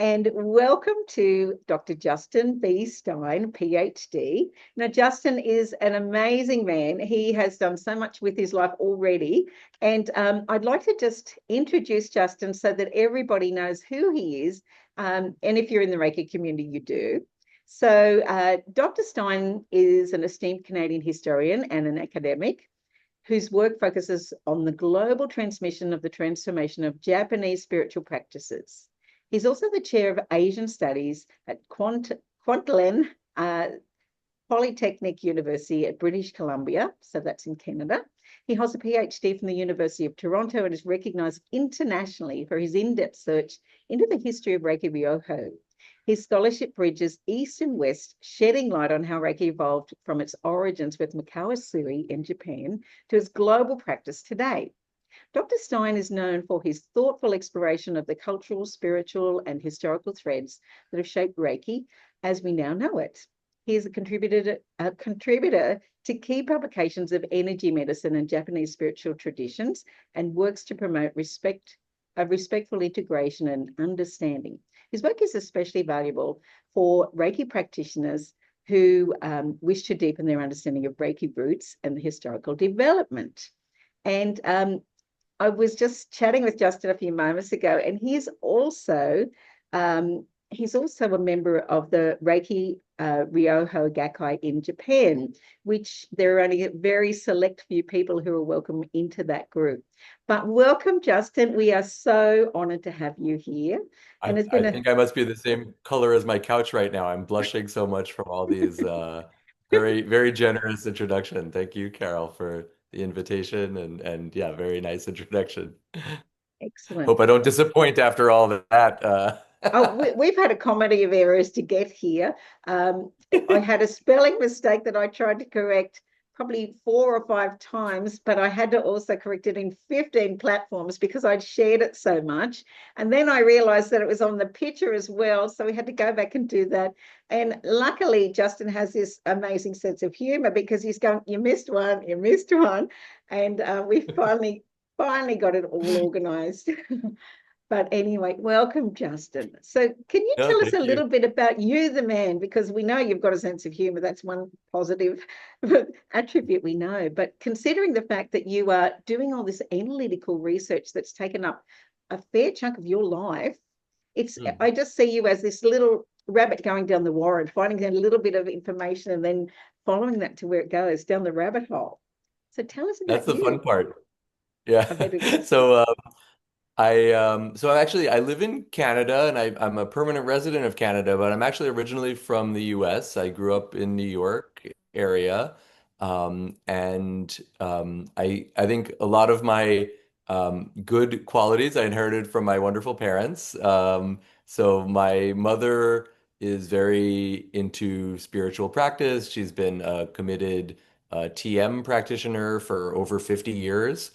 and welcome to Dr. Justin B. Stein, PhD. Now, Justin is an amazing man. He has done so much with his life already. And I'd like to just introduce Justin so that everybody knows who he is. And if you're in the Reiki community, you do. So Dr. Stein is an esteemed Canadian historian and an academic whose work focuses on the global transmission of the transformation of Japanese spiritual practices. He's also the chair of Asian Studies at Kwantlen Polytechnic University at British Columbia, so that's in Canada. He holds a PhD from the University of Toronto and is recognised internationally for his in-depth search into the history of Reiki Ryōhō. His scholarship bridges East and West, shedding light on how Reiki evolved from its origins with Mikao Usui in Japan to its global practice today. Dr. Stein is known for his thoughtful exploration of the cultural, spiritual, and historical threads that have shaped Reiki as we now know it. He is a contributor to key publications of energy medicine and Japanese spiritual traditions and works to promote respectful integration and understanding. His work is especially valuable for Reiki practitioners who wish to deepen their understanding of Reiki roots and the historical development. And I was just chatting with Justin a few moments ago, and he's also a member of the Reiki Ryōhō Gakkai in Japan, which there are only a very select few people who are welcome into that group. But welcome, Justin. We are so honored to have you here. And I think I must be the same color as my couch right now. I'm blushing so much from all these very, very generous introduction. Thank you, Carol, for the invitation and yeah, very nice introduction. Excellent. Hope I don't disappoint after all that. Oh, we've had a comedy of errors to get here. I had a spelling mistake that I tried to correct probably 4 or 5 times, but I had to also correct it in 15 platforms because I'd shared it so much. And then I realized that it was on the picture as well. So we had to go back and do that. And luckily, Justin has this amazing sense of humor because he's going, you missed one, you missed one. And we finally got it all organized. But anyway, welcome, Justin. So can you No, tell us a thank you. little bit about you, the man, because we know you've got a sense of humor. That's one positive attribute we know. But considering the fact that you are doing all this analytical research that's taken up a fair chunk of your life, I just see you as this little rabbit going down the warren, finding a little bit of information and then following that to where it goes, down the rabbit hole. So tell us That's about the fun you. part. I Yeah. bet it is. So I live in Canada and I'm a permanent resident of Canada, but I'm actually originally from the US. I grew up in New York area. I think a lot of my good qualities I inherited from my wonderful parents. So my mother is very into spiritual practice. She's been a committed TM practitioner for over 50 years.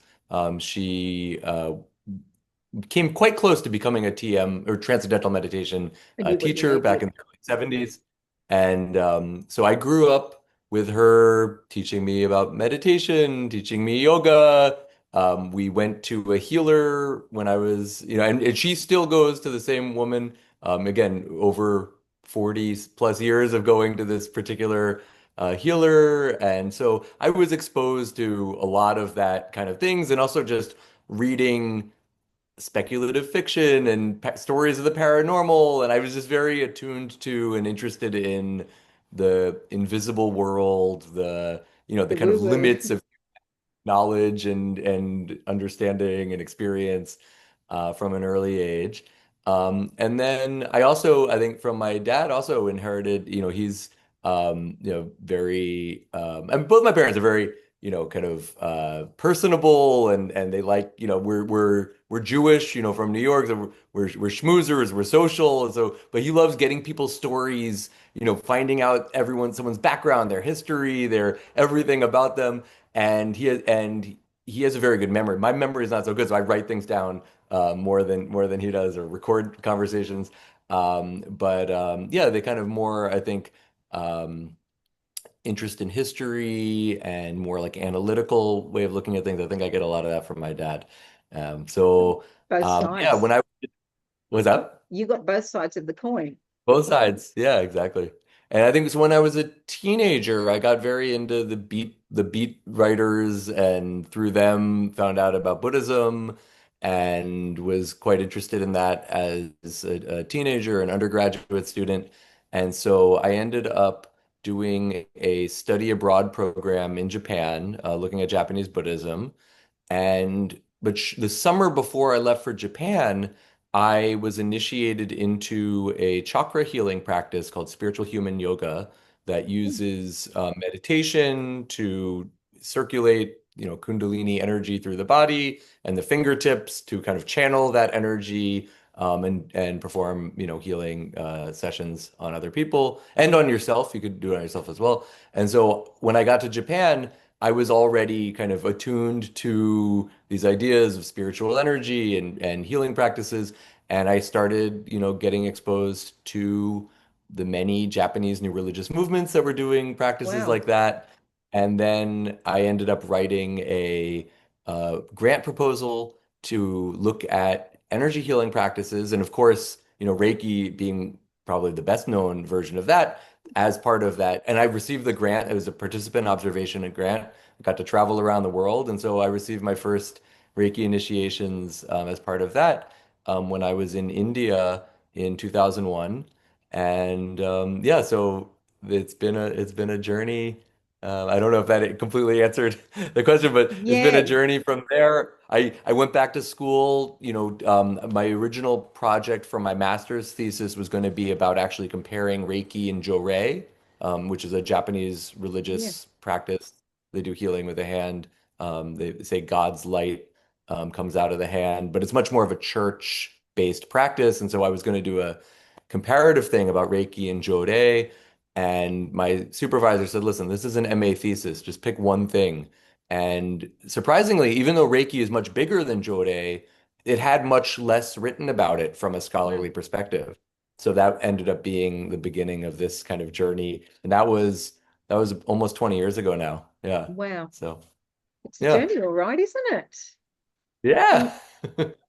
She came quite close to becoming a TM or transcendental meditation And you wouldn't teacher believe back it. in the early 70s. And so I grew up with her teaching me about meditation, teaching me yoga. We went to a healer when I was, and she still goes to the same woman, again, over 40 plus years of going to this particular healer. And so I was exposed to a lot of that kind of things and also just reading speculative fiction and stories of the paranormal, and I was just very attuned to and interested in the invisible world, the The kind woo of woo. limits of knowledge and understanding and experience from an early age. And then I think from my dad also inherited, he's very and both my parents are very, kind of personable and they like, we're Jewish, from New York, so we're schmoozers, we're social, and so but he loves getting people's stories, finding out someone's background, their history, their everything about them and he has a very good memory. My memory is not so good, so I write things down more than he does, or record conversations. Yeah, they kind of more, I think, um, interest in history and more like analytical way of looking at things. I think I get a lot of that from my dad. Both Yeah, sides. when I was that. you got both sides of the coin. Both sides. Yeah, exactly. And I think it's when I was a teenager, I got very into the beat writers and through them found out about Buddhism and was quite interested in that as a teenager, an undergraduate student. And so I ended up doing a study abroad program in Japan, looking at Japanese Buddhism. And but the summer before I left for Japan, I was initiated into a chakra healing practice called spiritual human yoga that Mm. uses meditation to circulate, Kundalini energy through the body and the fingertips to kind of channel that energy and perform, healing sessions on other people and on yourself. You could do it on yourself as well. And so when I got to Japan, I was already kind of attuned to these ideas of spiritual energy and healing practices. And I started, getting exposed to the many Japanese new religious movements that were doing practices Wow. like that. And then I ended up writing a grant proposal to look at energy healing practices. And of course, Reiki being probably the best known version of that as part of that. And I received the grant. It was a participant observation and grant. I got to travel around the world. And so I received my first Reiki initiations as part of that when I was in India in 2001. And yeah, so it's been a journey. I don't know if that completely answered the question, but it's been a Yeah. journey from there. I went back to school. My original project for my master's thesis was going to be about actually comparing Reiki and Jorei, which is a Japanese Yeah. religious practice. They do healing with the hand. They say God's light comes out of the hand, but it's much more of a church-based practice. And so I was going to do a comparative thing about Reiki and Jorei. And my supervisor said, listen, this is an MA thesis. Just pick one thing. And surprisingly, even though Reiki is much bigger than Jorei, it had much less written about it from a Wow. scholarly perspective. So that ended up being the beginning of this kind of journey. And that was almost 20 years ago now. Yeah. Wow. So, It's a yeah. journey, all right, isn't it? Yeah.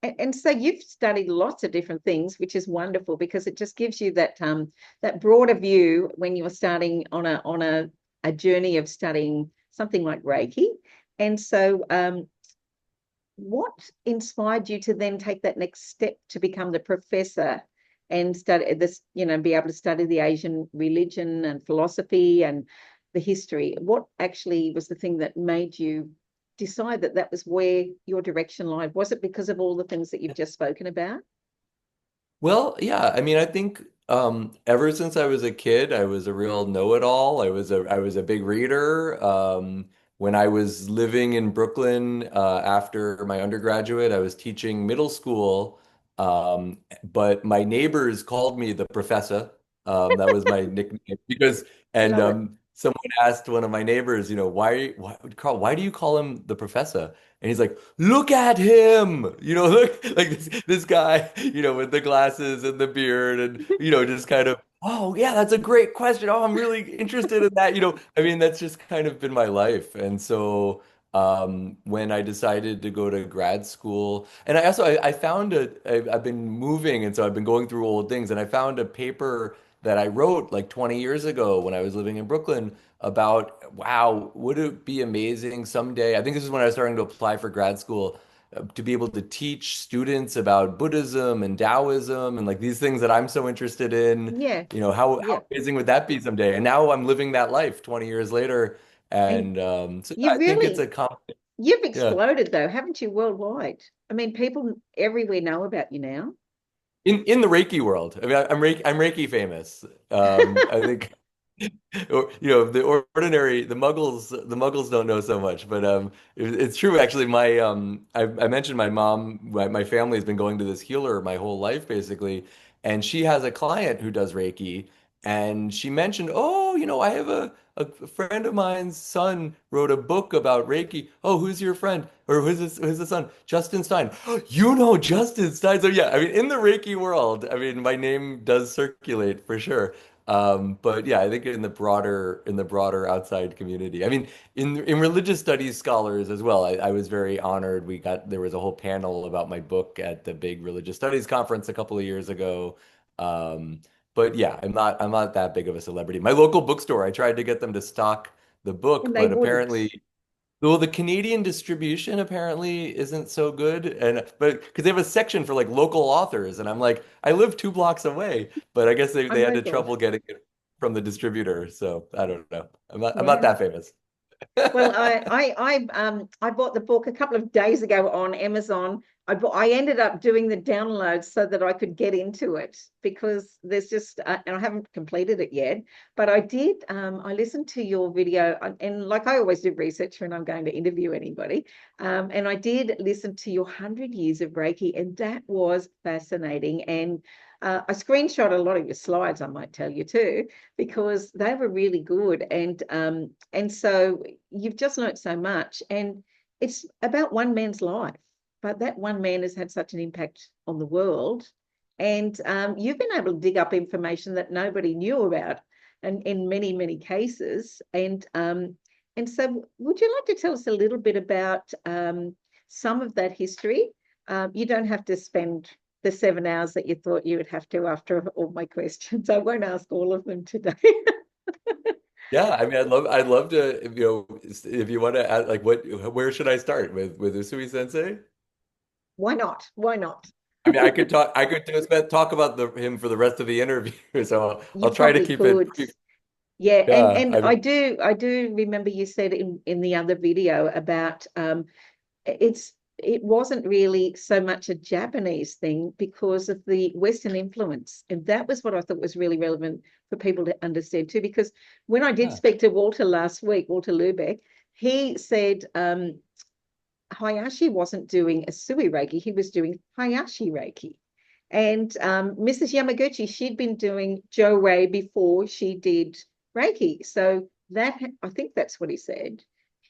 And and so you've studied lots of different things, which is wonderful because it just gives you that broader view when you're starting on a journey of studying something like Reiki. And so what inspired you to then take that next step to become the professor and study this, be able to study the Asian religion and philosophy and the history? What actually was the thing that made you decide that that was where your direction lied? Was it because of all the things that you've just spoken about? Well, yeah, I mean, I think ever since I was a kid, I was a real know-it-all. I was a big reader. When I was living in Brooklyn after my undergraduate, I was teaching middle school. But my neighbors called me the professor. That was my nickname because and Love it. someone asked one of my neighbors, why Carl, why do you call him the professor? And he's like, look at him, look like this guy, with the glasses and the beard and, just kind of, oh, yeah, that's a great question. Oh, I'm really interested in that. I mean, that's just kind of been my life. And so when I decided to go to grad school, and I found I've been moving. And so I've been going through old things and I found a paper that I wrote like 20 years ago when I was living in Brooklyn about, wow, would it be amazing someday? I think this is when I was starting to apply for grad school to be able to teach students about Buddhism and Taoism and like these things that I'm so interested in. Yeah. How Yeah. amazing would that be someday? And now I'm living that life 20 years later. And And so yeah, you I think it's really, a comp you've yeah. exploded though, haven't you, worldwide? I mean, people everywhere know about you now. In the Reiki world. I mean, I'm Reiki famous. I think or, the Muggles don't know so much, but it's true actually. I mentioned my mom, my family has been going to this healer my whole life basically, and she has a client who does Reiki, and she mentioned, oh, I have a friend of mine's son wrote a book about Reiki. Oh, who's your friend? Or who's the son? Justin Stein. You know Justin Stein. So yeah, I mean, in the Reiki world, I mean, my name does circulate for sure. But yeah, I think in the broader outside community. I mean, in religious studies scholars as well. I was very honored. There was a whole panel about my book at the big religious studies conference a couple of years ago. Um, but yeah, I'm not that big of a celebrity. My local bookstore, I tried to get them to stock the book, And they but wouldn't. apparently well, the Canadian distribution apparently isn't so good, and but because they have a section for like local authors, and I'm like, I live 2 blocks away, but I guess Oh they had my to God. trouble getting it from the distributor, so I don't know. I'm not Wow. that famous. Well, I bought the book a couple of days ago on Amazon. I ended up doing the download so that I could get into it because there's just and I haven't completed it yet, but I did. I listened to your video and like I always do research when I'm going to interview anybody, and I did listen to your 100 years of Reiki, and that was fascinating. And I screenshot a lot of your slides, I might tell you too, because they were really good. And so you've just learned so much, and it's about one man's life, but that one man has had such an impact on the world, and you've been able to dig up information that nobody knew about, and in many cases, and so would you like to tell us a little bit about some of that history? You don't have to spend the 7 hours that you thought you would have to after all my questions. I won't ask all of them today. Yeah, I mean, I'd love to, if you want to add, like, where should I start with Usui Sensei? Why not? Why not? I mean, I could talk about him for the rest of the interview, so You I'll try to probably keep it could. brief. Yeah, Yeah, and I mean, I do remember you said in the other video about it wasn't really so much a Japanese thing because of the Western influence. And that was what I thought was really relevant for people to understand too. Because when I did yeah. speak to Walter last week, Walter Lubeck, he said Hayashi wasn't doing a Sui Reiki, he was doing Hayashi Reiki. And Mrs. Yamaguchi, she'd been doing Jo Rei before she did Reiki. So that, I think that's what he said.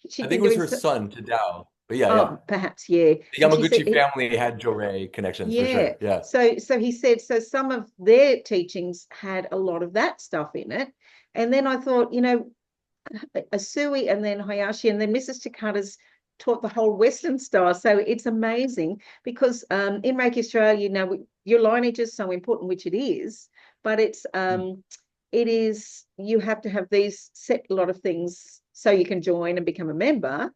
I She'd think been it was doing, her so, son to Tao. But yeah, yeah. oh, perhaps, yeah. The And she said, Yamaguchi family had Jorei connections for yeah. sure. Yeah. So he said, so some of their teachings had a lot of that stuff in it. And then I thought, Asui and then Hayashi and then Mrs. Takada's taught the whole Western style. So it's amazing because in Reiki Australia, your lineage is so important, which it is, but Mm. it is, you have to have these set a lot of things so you can join and become a member.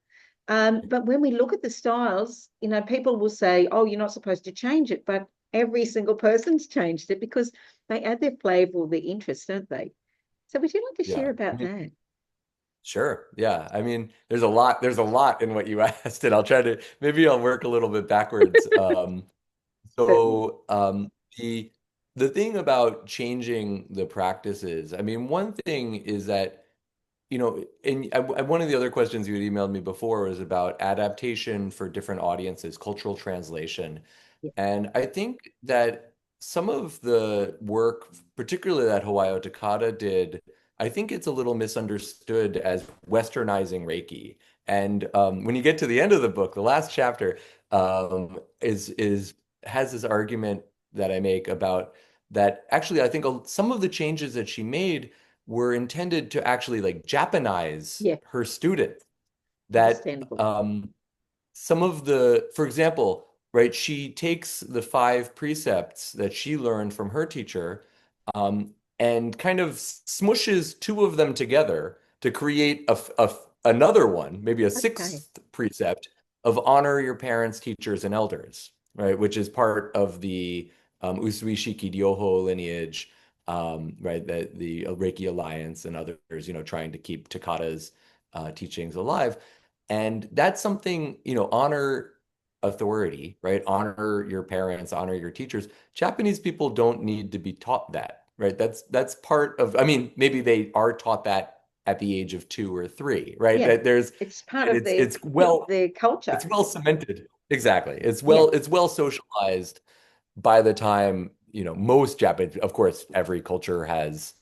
But when we look at the styles, people will say, oh, you're not supposed to change it, but every single person's changed it because they add their flavor or their interest, don't they? So would you like to Yeah. share I about mean, that? sure. Yeah. I mean, there's a lot in what you asked, and maybe I'll work a little bit backwards. Certainly. So, the thing about changing the practices, I mean, one thing is that one of the other questions you had emailed me before was about adaptation for different audiences, cultural translation. Yeah. And I think that some of the work, particularly that Hawayo Takada did, I think it's a little misunderstood as westernizing Reiki. And when you get to the end of the book, the last chapter is has this argument that I make about that actually I think some of the changes that she made were intended to actually like Japanize Yeah, her students. That understandable. some of for example, right, she takes the 5 precepts that she learned from her teacher, and kind of smushes 2 of them together to create another one, maybe a Okay. 6th precept of honor your parents, teachers, and elders, right, which is part of the Usui Shiki Ryohō lineage, right, the Reiki Alliance and others, trying to keep Takada's teachings alive. And that's something, honor authority, right? Honor your parents, honor your teachers. Japanese people don't need to be taught that, right? That's part of, I mean, maybe they are taught that at the age of 2 or 3, right? Yeah, That there's it's part of their it's culture. well cemented. Exactly. Yeah, It's well socialized by the time, most Japanese, of course, every culture has,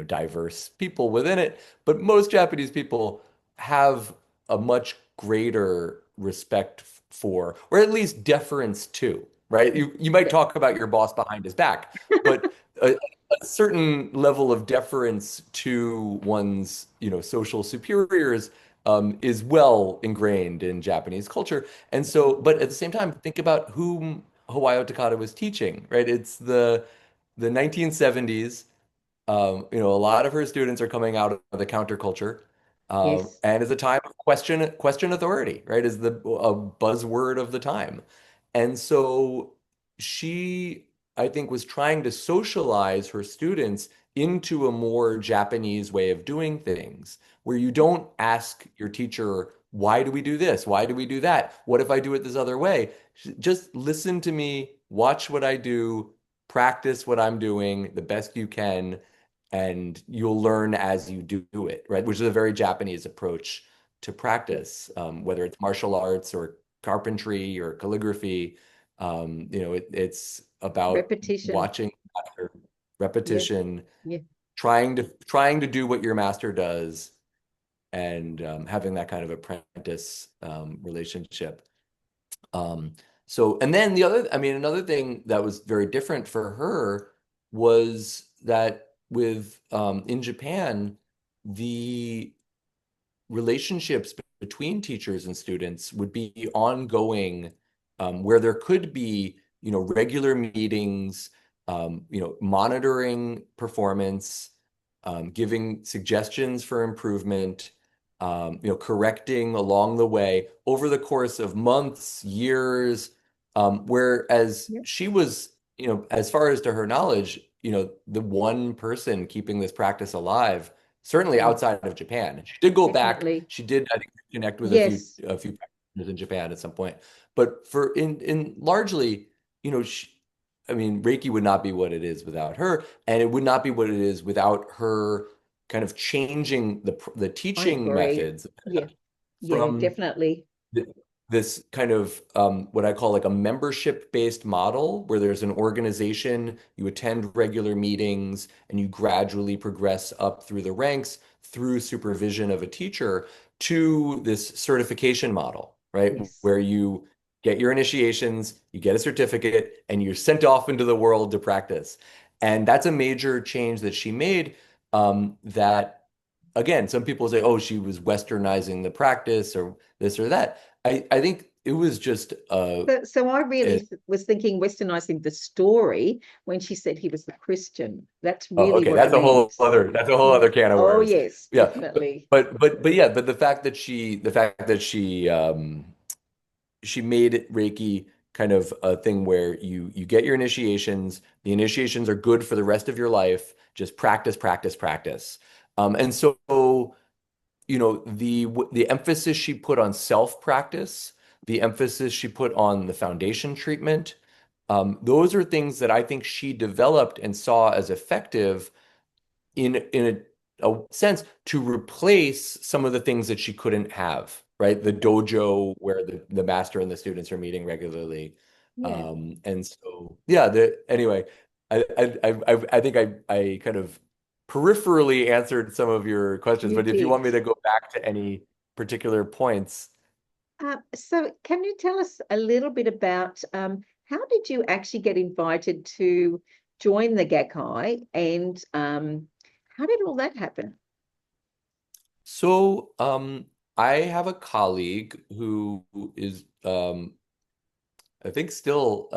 diverse people within it, but most Japanese people have a much greater respect for, or at least deference to, right? yeah, You might yeah, talk about your boss behind his back, but a, a certain level of deference to one's, social superiors is well ingrained in Japanese culture. And so, but at the same time, think about whom Hawayo Takata was teaching, right? It's the 1970s. A lot of her students are coming out of the counterculture, Yes. and it's a time of question authority, right? Is the a buzzword of the time, and so she, I think, was trying to socialize her students into a more Japanese way of doing things, where you don't ask your teacher, "Why do we do this? Why do we do that? What if I do it this other way?" Just listen to me, watch what I do, practice what I'm doing the best you can, and you'll learn as you do it, right? Which is a very Japanese approach to practice, whether it's martial arts or carpentry or calligraphy. It's about Repetition. watching master, Yes. repetition, Yeah. trying to do what your master does, and having that kind of apprentice relationship. Um, and then another thing that was very different for her was that in Japan, the relationships between teachers and students would be ongoing, where there could be, regular meetings, monitoring performance, giving suggestions for improvement, correcting along the way over the course of months, years, whereas Yeah. she was, as far as to her knowledge, the one person keeping this practice alive, certainly Yeah. outside of Japan. She did go back. Definitely. She did, I think, connect with a few Yes. a few practitioners in Japan at some point. But for in largely, I mean, Reiki would not be what it is without her, and it would not be what it is without her kind of changing the I teaching agree. methods Yeah. Yeah, from definitely. th- this kind of what I call like a membership-based model, where there's an organization, you attend regular meetings, and you gradually progress up through the ranks through supervision of a teacher, to this certification model, right? Yes. Where you get your initiations, you get a certificate, and you're sent off into the world to practice. And that's a major change that she made, that again, some people say, oh, she was westernizing the practice or this or that. I think it was just So I really was thinking westernizing the story when she said he was a Christian. That's oh, really okay, what I meant. that's a whole Yeah. other can of Oh, worms. yes, Yeah, but definitely. yeah, but the fact that she made it Reiki kind of a thing where you get your initiations. The initiations are good for the rest of your life. Just practice, practice, practice. And so, the emphasis she put on self-practice, the emphasis she put on the foundation treatment, those are things that I think she developed and saw as effective in a sense to replace some of the things that she couldn't have, right? The dojo where the master and the students are meeting regularly. Yeah, And so, yeah, anyway, I think I kind of peripherally answered some of your questions, you but if you want did. me to go back to any particular points. So can you tell us a little bit about how did you actually get invited to join the Gakai, and how did all that happen? So, I have a colleague who is, I think, still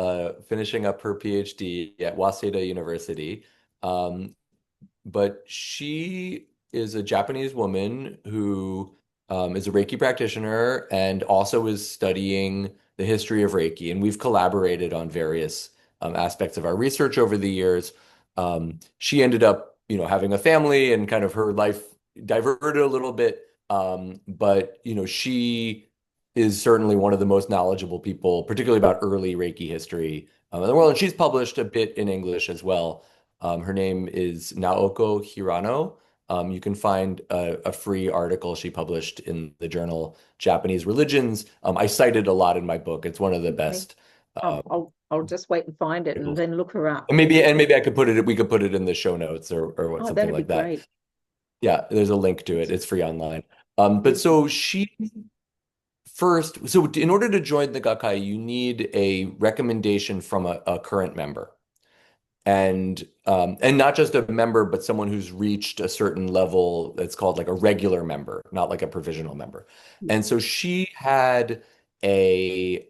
finishing up her PhD at Waseda University. Um, but she is a Japanese woman who is a Reiki practitioner and also is studying the history of Reiki. And we've collaborated on various aspects of our research over the years. She ended up, having a family, and kind of her life diverted a little bit. But, she is certainly one of the most knowledgeable people, particularly about early Reiki history in the world. And she's published a bit in English as well. Her name is Naoko Hirano. You can find a free article she published in the journal Japanese Religions. I cited a lot in my book. It's one of the Okay. best Oh, I'll just wait and find it and articles. then look her up. And maybe we could put it in the show notes, or what, Oh, something that'd be like that. great. Yeah, there's a link to it. It's free online. But Yes. so in order to join the Gakkai, you need a recommendation from a current member. and not just a member, but someone who's reached a certain level that's called like a regular member, not like a provisional member. And so she had a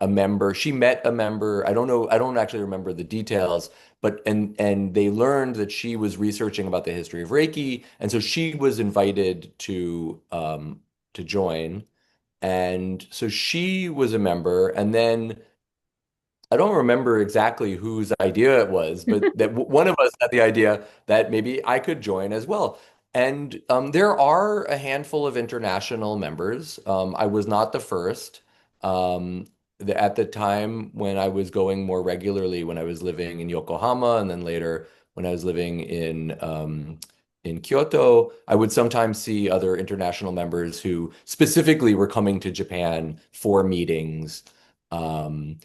member. She met a member. I don't know. I don't actually remember the details, but and they learned that she was researching about the history of Reiki, and so she was invited to join. And so she was a member, and then I don't remember exactly whose idea it was, but that one of us had the idea that maybe I could join as well. And there are a handful of international members. I was not the first. At the time when I was going more regularly, when I was living in Yokohama, and then later when I was living in Kyoto, I would sometimes see other international members who specifically were coming to Japan for meetings. Um,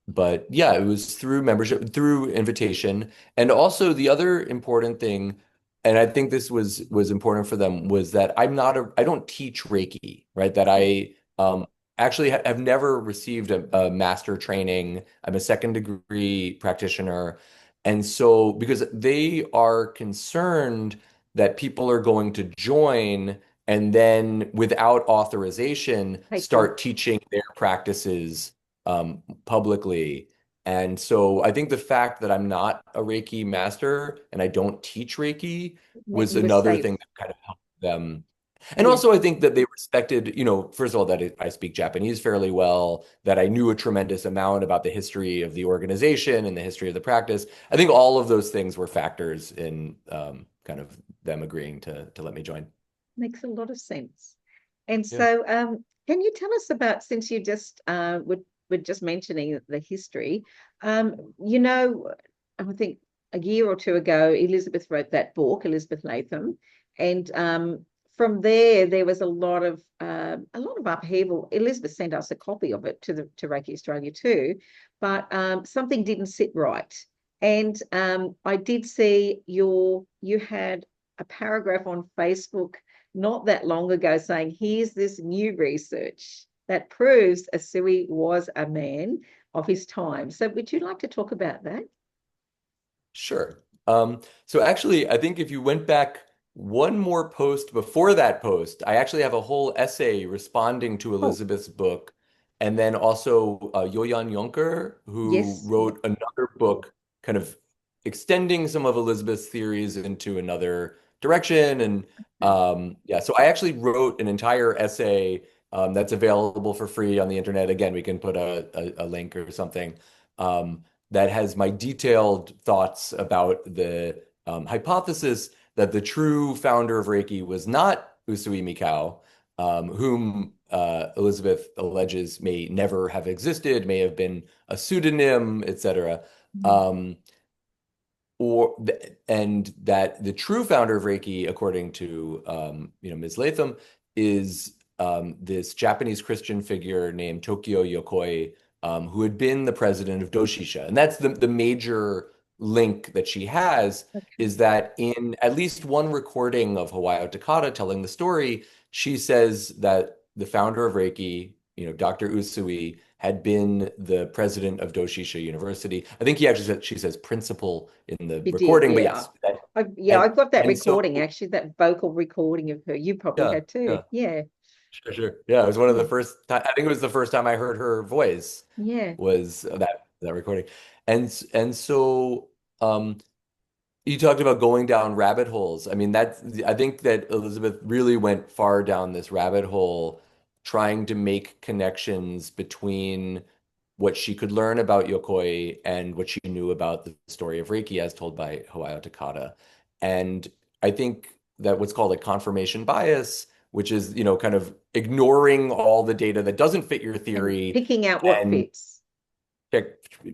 but yeah, it was through membership, through invitation. And also the other important thing, and I think this was important for them, was that I don't teach Reiki, right? That I actually have never received a master training. I'm a second degree practitioner. And so because they are concerned that people are going to join and then without authorization Take them. start teaching their practices publicly. And so I think the fact that I'm not a Reiki master and I don't teach Reiki was You were another safe. thing that kind of helped them. And Yeah, also, I think that they respected, first of all, that I speak Japanese fairly well, that I knew a tremendous amount about the history of the organization and the history of the practice. I think all of those things were factors in kind of them agreeing to let me join. makes a lot of sense. And Yeah. so, can you tell us about, since you just were just mentioning the history, you know, I think a year or two ago, Elizabeth wrote that book, Elizabeth Latham, and from there was a lot of upheaval. Elizabeth sent us a copy of it to Reiki Australia too, but something didn't sit right. And I did see you had a paragraph on Facebook not that long ago saying, here's this new research that proves Usui was a man of his time. So would you like to talk about that? Sure. So actually, I think if you went back one more post before that post, I actually have a whole essay responding to Oh, Elizabeth's book. And then also Yoyan Yonker, who yes. Yeah. wrote another book kind of extending some of Elizabeth's theories into another direction. And Okay. yeah, so I actually wrote an entire essay that's available for free on the internet. Again, we can put a link or something. Um, that has my detailed thoughts about the hypothesis that the true founder of Reiki was not Usui Mikao, whom Elizabeth alleges may never have existed, may have been a pseudonym, etc. Mm. Um, and that the true founder of Reiki, according to Ms. Latham, is this Japanese Christian figure named Tokyo Yokoi, who had been the president of Doshisha. And that's the major link that she has, Okay. is that in at least one recording of Hawayo Takata telling the story, she says that the founder of Reiki, Dr. Usui, had been the president of Doshisha University. I think she says principal in the You did, recording, but yeah. yes. Yeah, And I've got that and so recording actually, that vocal recording of her. You probably yeah, had too. yeah, Yeah. sure, sure. Yeah, it was one of the Yeah. first time, I think it was the first time I heard her voice Yeah. was that recording. And so you talked about going down rabbit holes. I mean, I think that Elizabeth really went far down this rabbit hole trying to make connections between what she could learn about Yokoi and what she knew about the story of Reiki as told by Hawayo Takata. And I think that what's called a confirmation bias, which is, kind of ignoring all the data that doesn't fit your And theory picking out what and fits,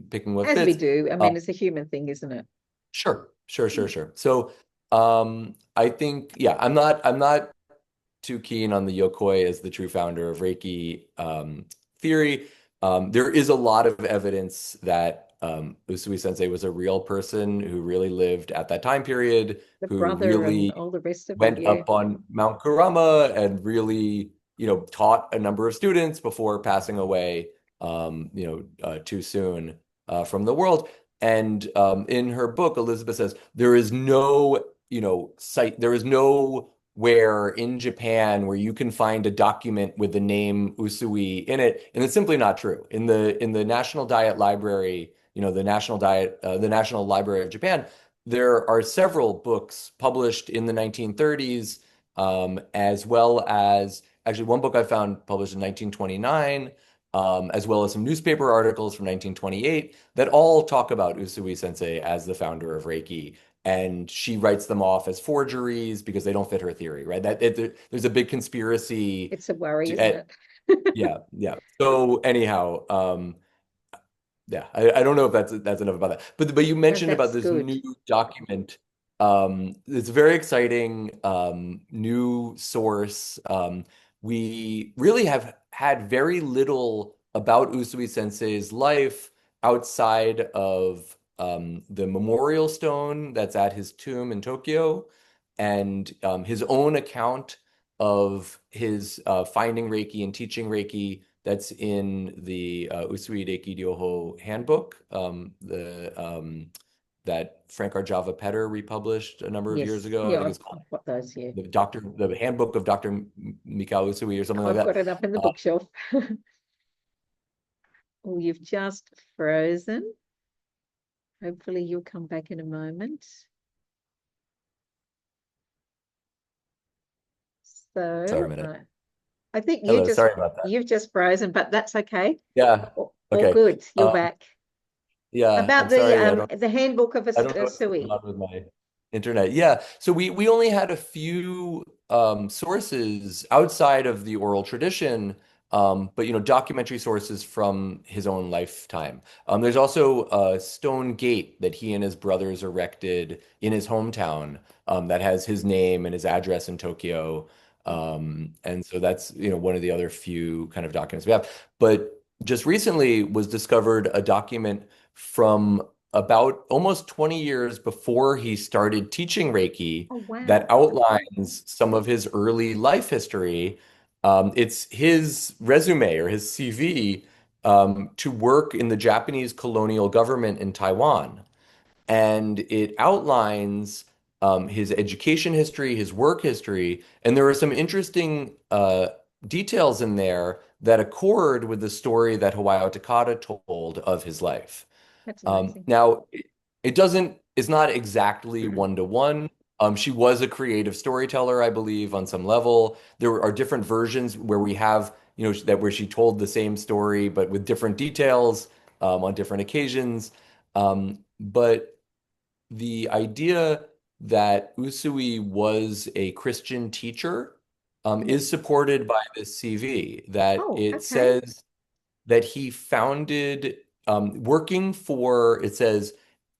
picking what as we fits. do. I Uh, mean, it's a human thing, isn't it? sure, sure, Yeah. sure, sure. So I think, yeah, I'm not too keen on the Yokoi as the true founder of Reiki theory. There is a lot of evidence that Usui Sensei was a real person who really lived at that time period, The who brother and really all the rest of it. went Yeah. up on Mount Kurama and really, taught a number of students before passing away, too soon from the world. And in her book, Elizabeth says there is no, site, there is nowhere in Japan where you can find a document with the name Usui in it, and it's simply not true. In the National Diet Library, the National Library of Japan, there are several books published in the 1930s, as well as actually one book I found published in 1929, as well as some newspaper articles from 1928 that all talk about Usui Sensei as the founder of Reiki. And she writes them off as forgeries because they don't fit her theory, right? There's a big conspiracy It's a worry, to, isn't it? yeah, yeah. So anyhow, yeah, I don't know if that's enough about that. But you No, mentioned about that's this good. new document. It's a very exciting new source. We really have had very little about Usui Sensei's life outside of the memorial stone that's at his tomb in Tokyo, and his own account of his finding Reiki and teaching Reiki that's in the Usui Reiki Ryōhō handbook, that Frank Arjava Petter republished a number of years Yes. ago. I Yeah, think I've, it's called I've got those here. the handbook of Dr. Mikao Usui or something like I've got that. it up in the Uh, bookshelf. Oh, you've just frozen. Hopefully you'll come back in a moment. Sorry a So minute. I think Hello, sorry about that. you've just frozen, but that's okay. Yeah. All Okay. good. You're Um, back. yeah, About I'm sorry. the handbook of a I don't know what's going Sui. on with my internet. Yeah. So we only had a few sources outside of the oral tradition, but documentary sources from his own lifetime. There's also a stone gate that he and his brothers erected in his hometown, that has his name and his address in Tokyo. And so that's, one of the other few kind of documents we have. But just recently was discovered a document from about almost 20 years before he started teaching Reiki Oh that wow. outlines some of his early life history. It's his resume or his CV, to work in the Japanese colonial government in Taiwan. And it outlines his education history, his work history, and there are some interesting details in there that accord with the story that Hayao Takada told of his life. That's amazing. Now, it's not exactly one to one. She was a creative storyteller, I believe, on some level. There are different versions where we have, that where she told the same story, but with different details, on different occasions. But the idea that Usui was a Christian teacher, Yeah. is supported by this CV, that Oh, it okay. says that he founded, working for, it says,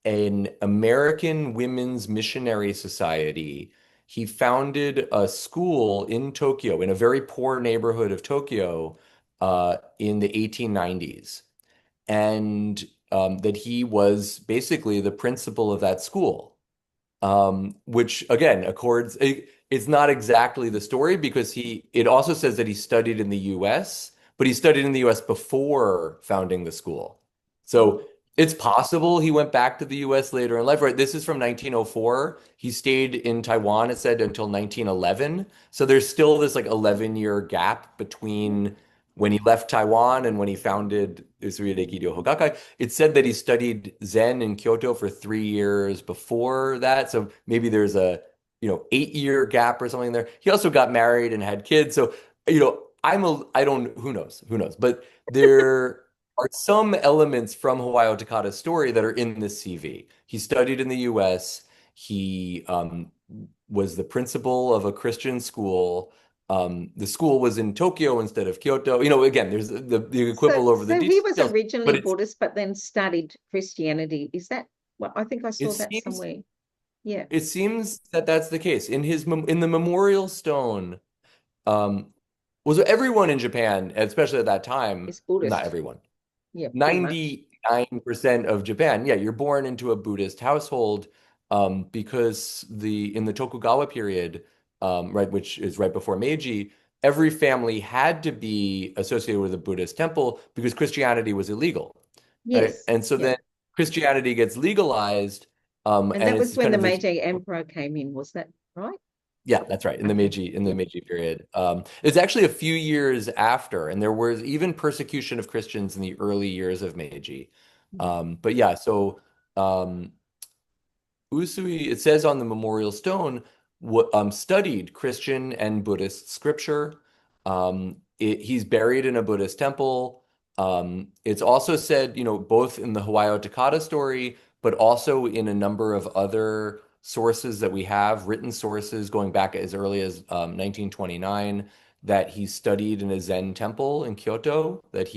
an American Women's Missionary Society. He founded a school in Tokyo, in a very poor neighborhood of Tokyo, in the 1890s. And that he was basically the principal of that school, which again accords. It's not exactly the story because it also says that he studied in the U.S., but he studied in the U.S. before founding the school. Oh, So it's possible he went back to the U.S. later in life, right? This is from 1904. He stayed in Taiwan, it said, until 1911. So there's still this like 11-year gap yeah. between when he left Taiwan and when he founded Usui Reiki Ryohō. It said that he studied Zen in Kyoto for 3 years before that. So maybe there's a, 8-year gap or something there. He also got married and had kids. So, I don't, who knows, but there are some elements from Hayao Takada's story that are in this CV. He studied in the US. He was the principal of a Christian school. The school was in Tokyo instead of Kyoto. Again, there's the So, quibble over the so he was details, originally but it's Buddhist, but then studied Christianity. Is that what I think I it saw that seems somewhere? Yeah, it seems that that's the case. In the memorial stone, um, was everyone in Japan, especially at that time, it's not Buddhist. everyone, Yeah, pretty much. 99% of Japan, yeah, you're born into a Buddhist household, because in the Tokugawa period, right, which is right before Meiji, every family had to be associated with a Buddhist temple because Christianity was illegal, right? Yes. And so Yeah. Christianity gets legalized, And and that was it's when kind the of this. Meiji Emperor came in, was that right? Yeah, that's right. Okay. In the Yep. Meiji period. It's actually a few years after, and there was even persecution of Christians in the early years of Meiji. But yeah, so um, Usui, it says on the memorial stone, studied Christian and Buddhist scripture. He's buried in a Buddhist temple. It's also said, both in the Hawaii Takata story, but also in a number of other sources that we have, written sources going back as early as 1929, that he studied in a Zen temple in Kyoto, that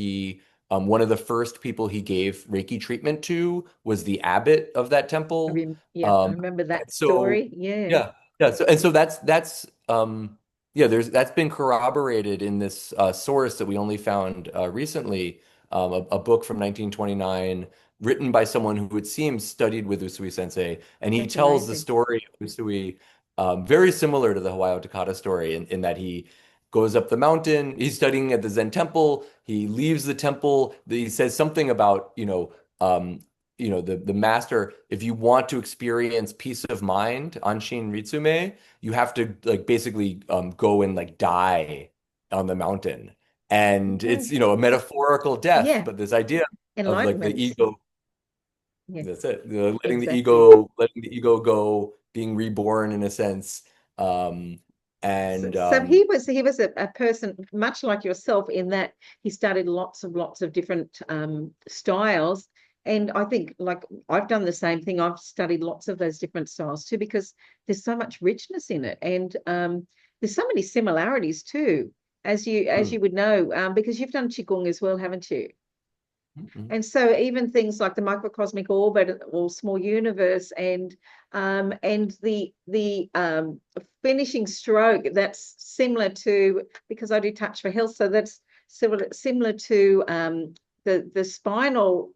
one of the first people he gave Reiki treatment to was the abbot of that temple. Yeah, I remember that And so story. Yeah. yeah, yeah. So that's yeah, that's been corroborated in this source that we only found recently, a book from 1929 written by someone who it seems studied with Usui Sensei, and he That's tells the amazing. story of Usui very similar to the Hawaii Takata story in that he goes up the mountain, he's studying at the Zen temple, he leaves the temple, he says something about, the master, if you want to experience peace of mind, Anshin Ritsume, you have to like basically go and like die on the mountain. And Okay. it's, a metaphorical death, Yeah. but this idea of like the Enlightenment. ego, Yes, that's it, exactly. letting the ego go, being reborn in a sense. Um, So, and so he was a person much like yourself in that he studied lots of different styles. And I think like I've done the same thing. I've studied lots of those different styles too, because there's so much richness in it. And there's so many similarities too, as mm, you would know, because you've done Qigong as well, haven't you? mm, And so even things like the microcosmic orbit or small universe and the finishing stroke, that's similar to, because I do touch for health, so that's similar to the spinal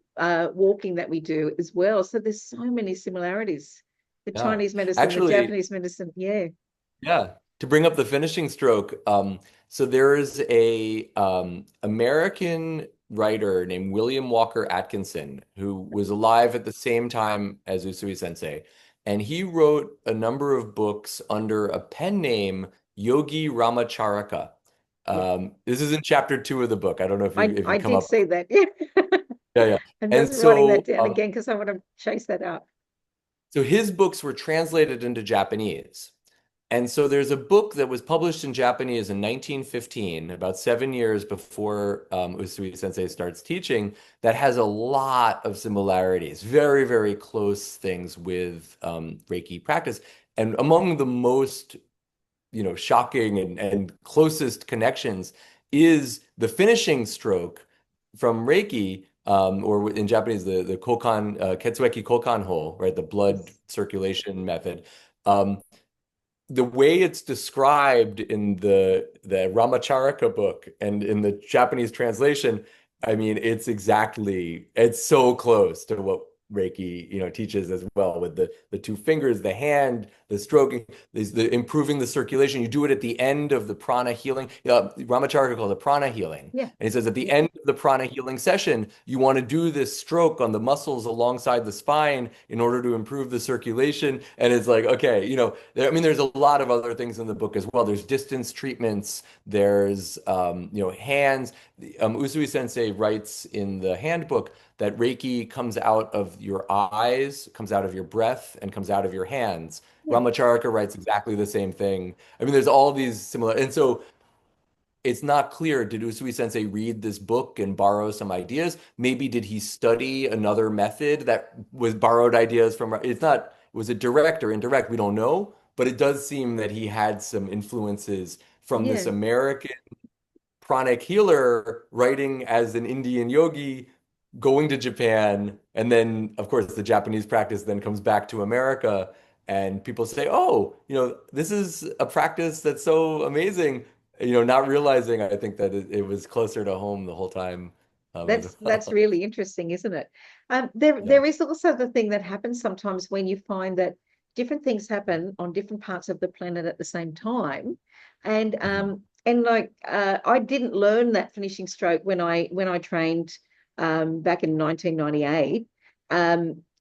walking that we do as well. So there's so many similarities. The yeah, Chinese medicine, the actually. Japanese medicine, yeah. Yeah, to bring up the finishing stroke, so there is a American writer named William Walker Atkinson who was alive at the same time as Usui Sensei, and he wrote a number of books under a pen name Yogi Ramacharaka. Yeah. This is in chapter 2 of the book. I don't know if you I come did up. see that. Yeah. Yeah, yeah. I'm And just writing that so down again because I want to chase that up. his books were translated into Japanese. And so there's a book that was published in Japanese in 1915, about 7 years before Usui Sensei starts teaching, that has a lot of similarities, very, very close things with Reiki practice. And among the most, shocking and closest connections is the finishing stroke from Reiki, or in Japanese, the kokan, ketsueki kokan ho, right, the blood Yes. circulation method. The way it's described in the Ramacharaka book and in the Japanese translation, I mean, it's so close to what Reiki, teaches as well, with the two fingers, the hand, the stroking, the improving the circulation. You do it at the end of the prana healing. Ramacharaka calls it prana healing. Yeah. And he says at the Yeah. end of the prana healing session, you want to do this stroke on the muscles alongside the spine in order to improve the circulation. And it's like, okay, there's a lot of other things in the book as well. There's distance treatments. There's, hands. Usui Sensei writes in the handbook that Reiki comes out of your eyes, comes out of your breath, and comes out of your hands. Yeah. Ramacharaka writes exactly the same thing. I mean, there's all these similar, and so it's not clear. Did Usui Sensei read this book and borrow some ideas? Maybe did he study another method that was borrowed ideas from? It's not, was it direct or indirect? We don't know, but it does seem that he had some influences from this Yeah. American pranic healer writing as an Indian yogi, going to Japan, and then, of course, the Japanese practice then comes back to America, and people say, "Oh, this is a practice that's so amazing." Not realizing, I think that it was closer to home the whole time, as That's well. really interesting, isn't it? There Yeah. there is also the thing that happens sometimes when you find that different things happen on different parts of the planet at the same time, Mhm. and like I didn't learn that finishing stroke when I trained back in 1998.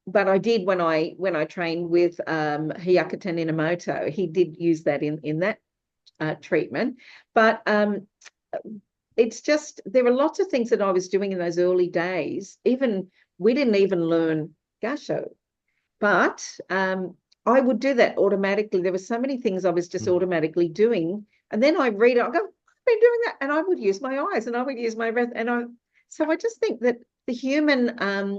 But I did when I trained with Hyakuten Inamoto, he did use that in that treatment. But it's just there were lots of things that I was doing in those early days. Even we didn't even learn gasho, but I would do that automatically. There were so many things I was just Mm. automatically doing, and then I read it. I go, I've been doing that, and I would use my eyes, and I would use my breath, and I. So I just think that the human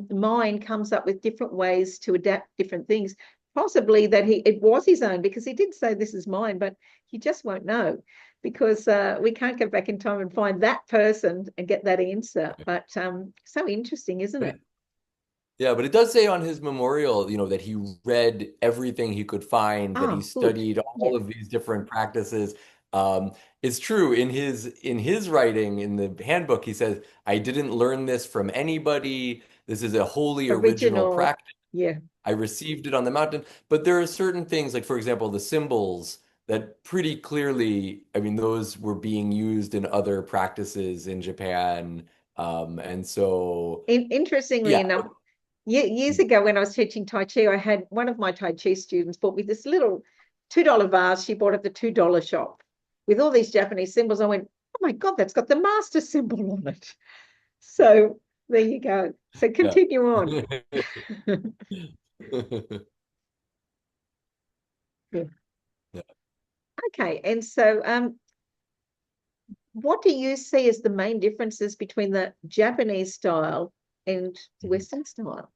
mind comes up with different ways to adapt different things. Possibly that it was his own because he did say this is mine, but you just won't know because we can't go back in time and find that person and get that answer. But so interesting, isn't it? Yeah, but it does say on his memorial, that he read everything he could find, that he Oh, good. studied Yeah. all of these different practices. It's true in his writing in the handbook, he says, "I didn't learn this from anybody. This is a wholly original Original. practice. Yeah. I received it on the mountain." But there are certain things, like for example, the symbols that pretty clearly, I mean, those were being used in other practices in Japan. And so, Interestingly yeah. enough, years ago when I was teaching Tai Chi, I had one of my Tai Chi students bought me this little $2 vase she bought at the $2 shop with all these Japanese symbols. I went, oh my God, that's got the master symbol on it. So there you go. So Yeah. continue on. Yeah. Yeah. Okay. And so what do you see as the main differences between the Japanese style and the Mhm. Western style?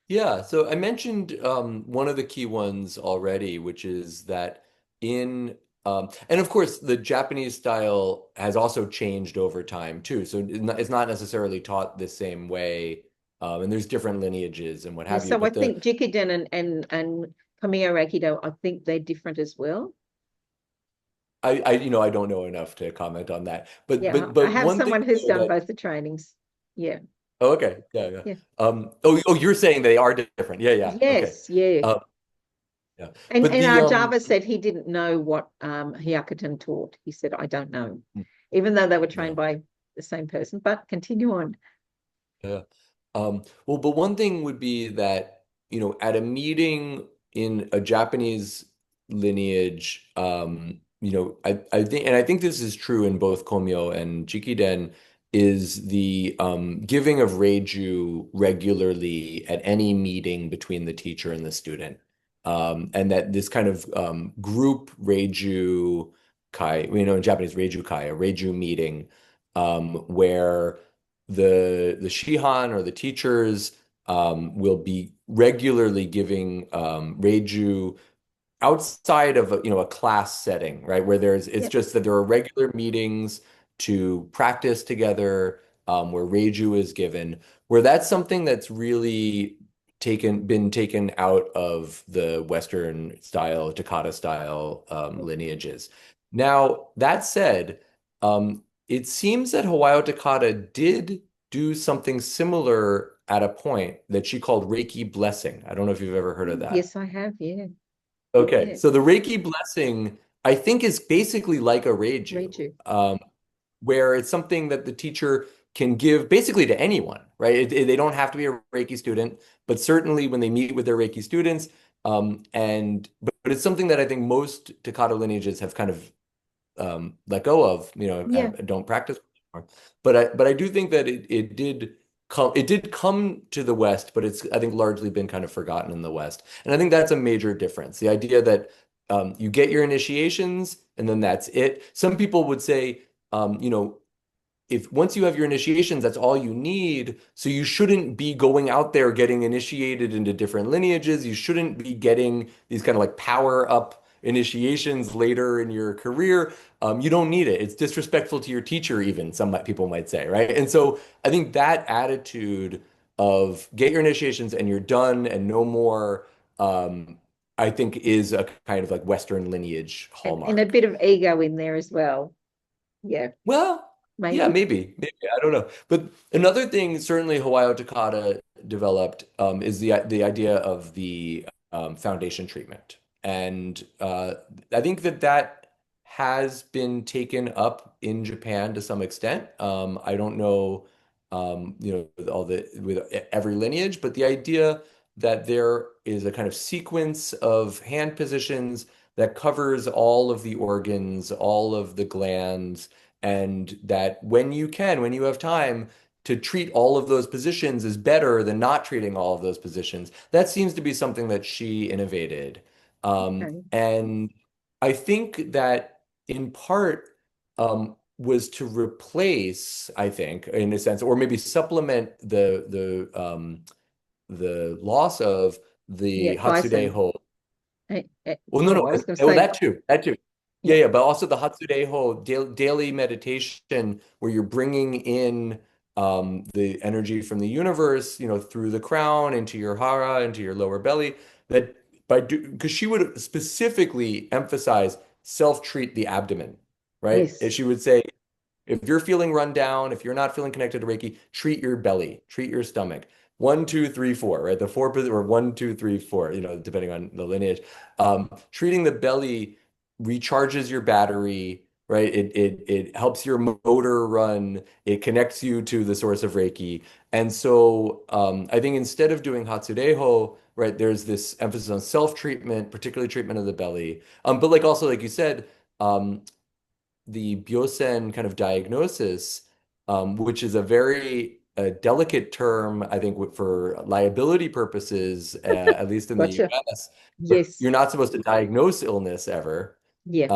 Yeah, so I mentioned one of the key ones already, which is that and of course, the Japanese style has also changed over time too. So it's not necessarily taught the same way, and there's different lineages and what Yeah, have you. so I But think Jikiden and Kamiya Aikido, I think they're different as well. I don't know enough to comment on that. But Yeah, but I but have one thing someone who's though done that both the trainings. Yeah, oh, okay, yeah, yeah. yeah. You're saying they are different. Yeah, yeah. Okay. Yes, yeah. Um, yeah. And But the Java said he didn't know what Hyakuten taught. He said, I don't know, even though they were trained yeah. by the same person. But continue on. Yeah. Well, but one thing would be that, at a meeting in a Japanese lineage, I think this is true in both Komyo and Jikiden, is the giving of Reiju regularly at any meeting between the teacher and the student. And that this kind of group Reiju Kai, in Japanese Reiju Kai, a Reiju meeting, where the shihan or the teachers will be regularly giving reiju outside of a class setting, right? Where it's Yeah, just that there are regular meetings to practice together, where reiju is given, where that's something that's really been taken out of the Western style, Takata style lineages. Now, that said, it seems that Hawayo Takata did do something similar at a point that she called Reiki blessing. I don't know if you've ever heard of that. yes, I have. Yeah, Okay, yeah. so the Reiki blessing, I think, is basically like a Read Reiju, you. where it's something that the teacher can give basically to anyone, right? They don't have to be a Reiki student, but certainly when they meet with their Reiki students, but it's something that I think most Takata lineages have kind of let go of, Yeah. don't practice anymore. But I do think that it did come to the West, but it's I think largely been kind of forgotten in the West. And I think that's a major difference. The idea that you get your initiations and then that's it. Some people would say, if once you have your initiations, that's all you need. So you shouldn't be going out there getting initiated into different lineages. You shouldn't be getting these kind of like power up initiations later in your career. You don't need it. It's disrespectful to your teacher, even people might say, right? And so I think that attitude of get your initiations and you're done and no more, I think is a kind of like Western lineage And a hallmark. bit of ego in there as well. Yeah, Well, yeah, maybe. maybe I don't know. But another thing, certainly Hawaii Takata developed is the idea of the foundation treatment, and I think that has been taken up in Japan to some extent. I don't know with every lineage, but the idea that there is a kind of sequence of hand positions that covers all of the organs, all of the glands, and that when you have time, to treat all of those positions is better than not treating all of those positions. That seems to be something that she innovated. Okay. And I think that in part was to replace, I think, in a sense, or maybe supplement the loss of Yeah, the bison. Hatsudeho. Well, no, no. Oh, I was going to Well, say, that too. That too. Yeah, yeah, yeah. But also the Hatsudeho daily meditation where you're bringing in the energy from the universe, through the crown into your hara, into your lower belly. That because she would specifically emphasize self-treat the abdomen, right? And yes, she would say, if you're feeling run down, if you're not feeling connected to Reiki, treat your belly, treat your stomach. One, two, three, four, right? The four, or one, two, three, four, depending on the lineage. Treating the belly recharges your battery, right? It helps your motor run. It connects you to the source of Reiki. And so I think instead of doing Hatsudeho, right, there's this emphasis on self-treatment, particularly treatment of the belly. But like also, like you said, um, the Byosen kind of diagnosis, which is a very delicate term, I think, for liability purposes, at least in the gotcha. US, where Yes, you're not supposed to diagnose illness ever. yeah,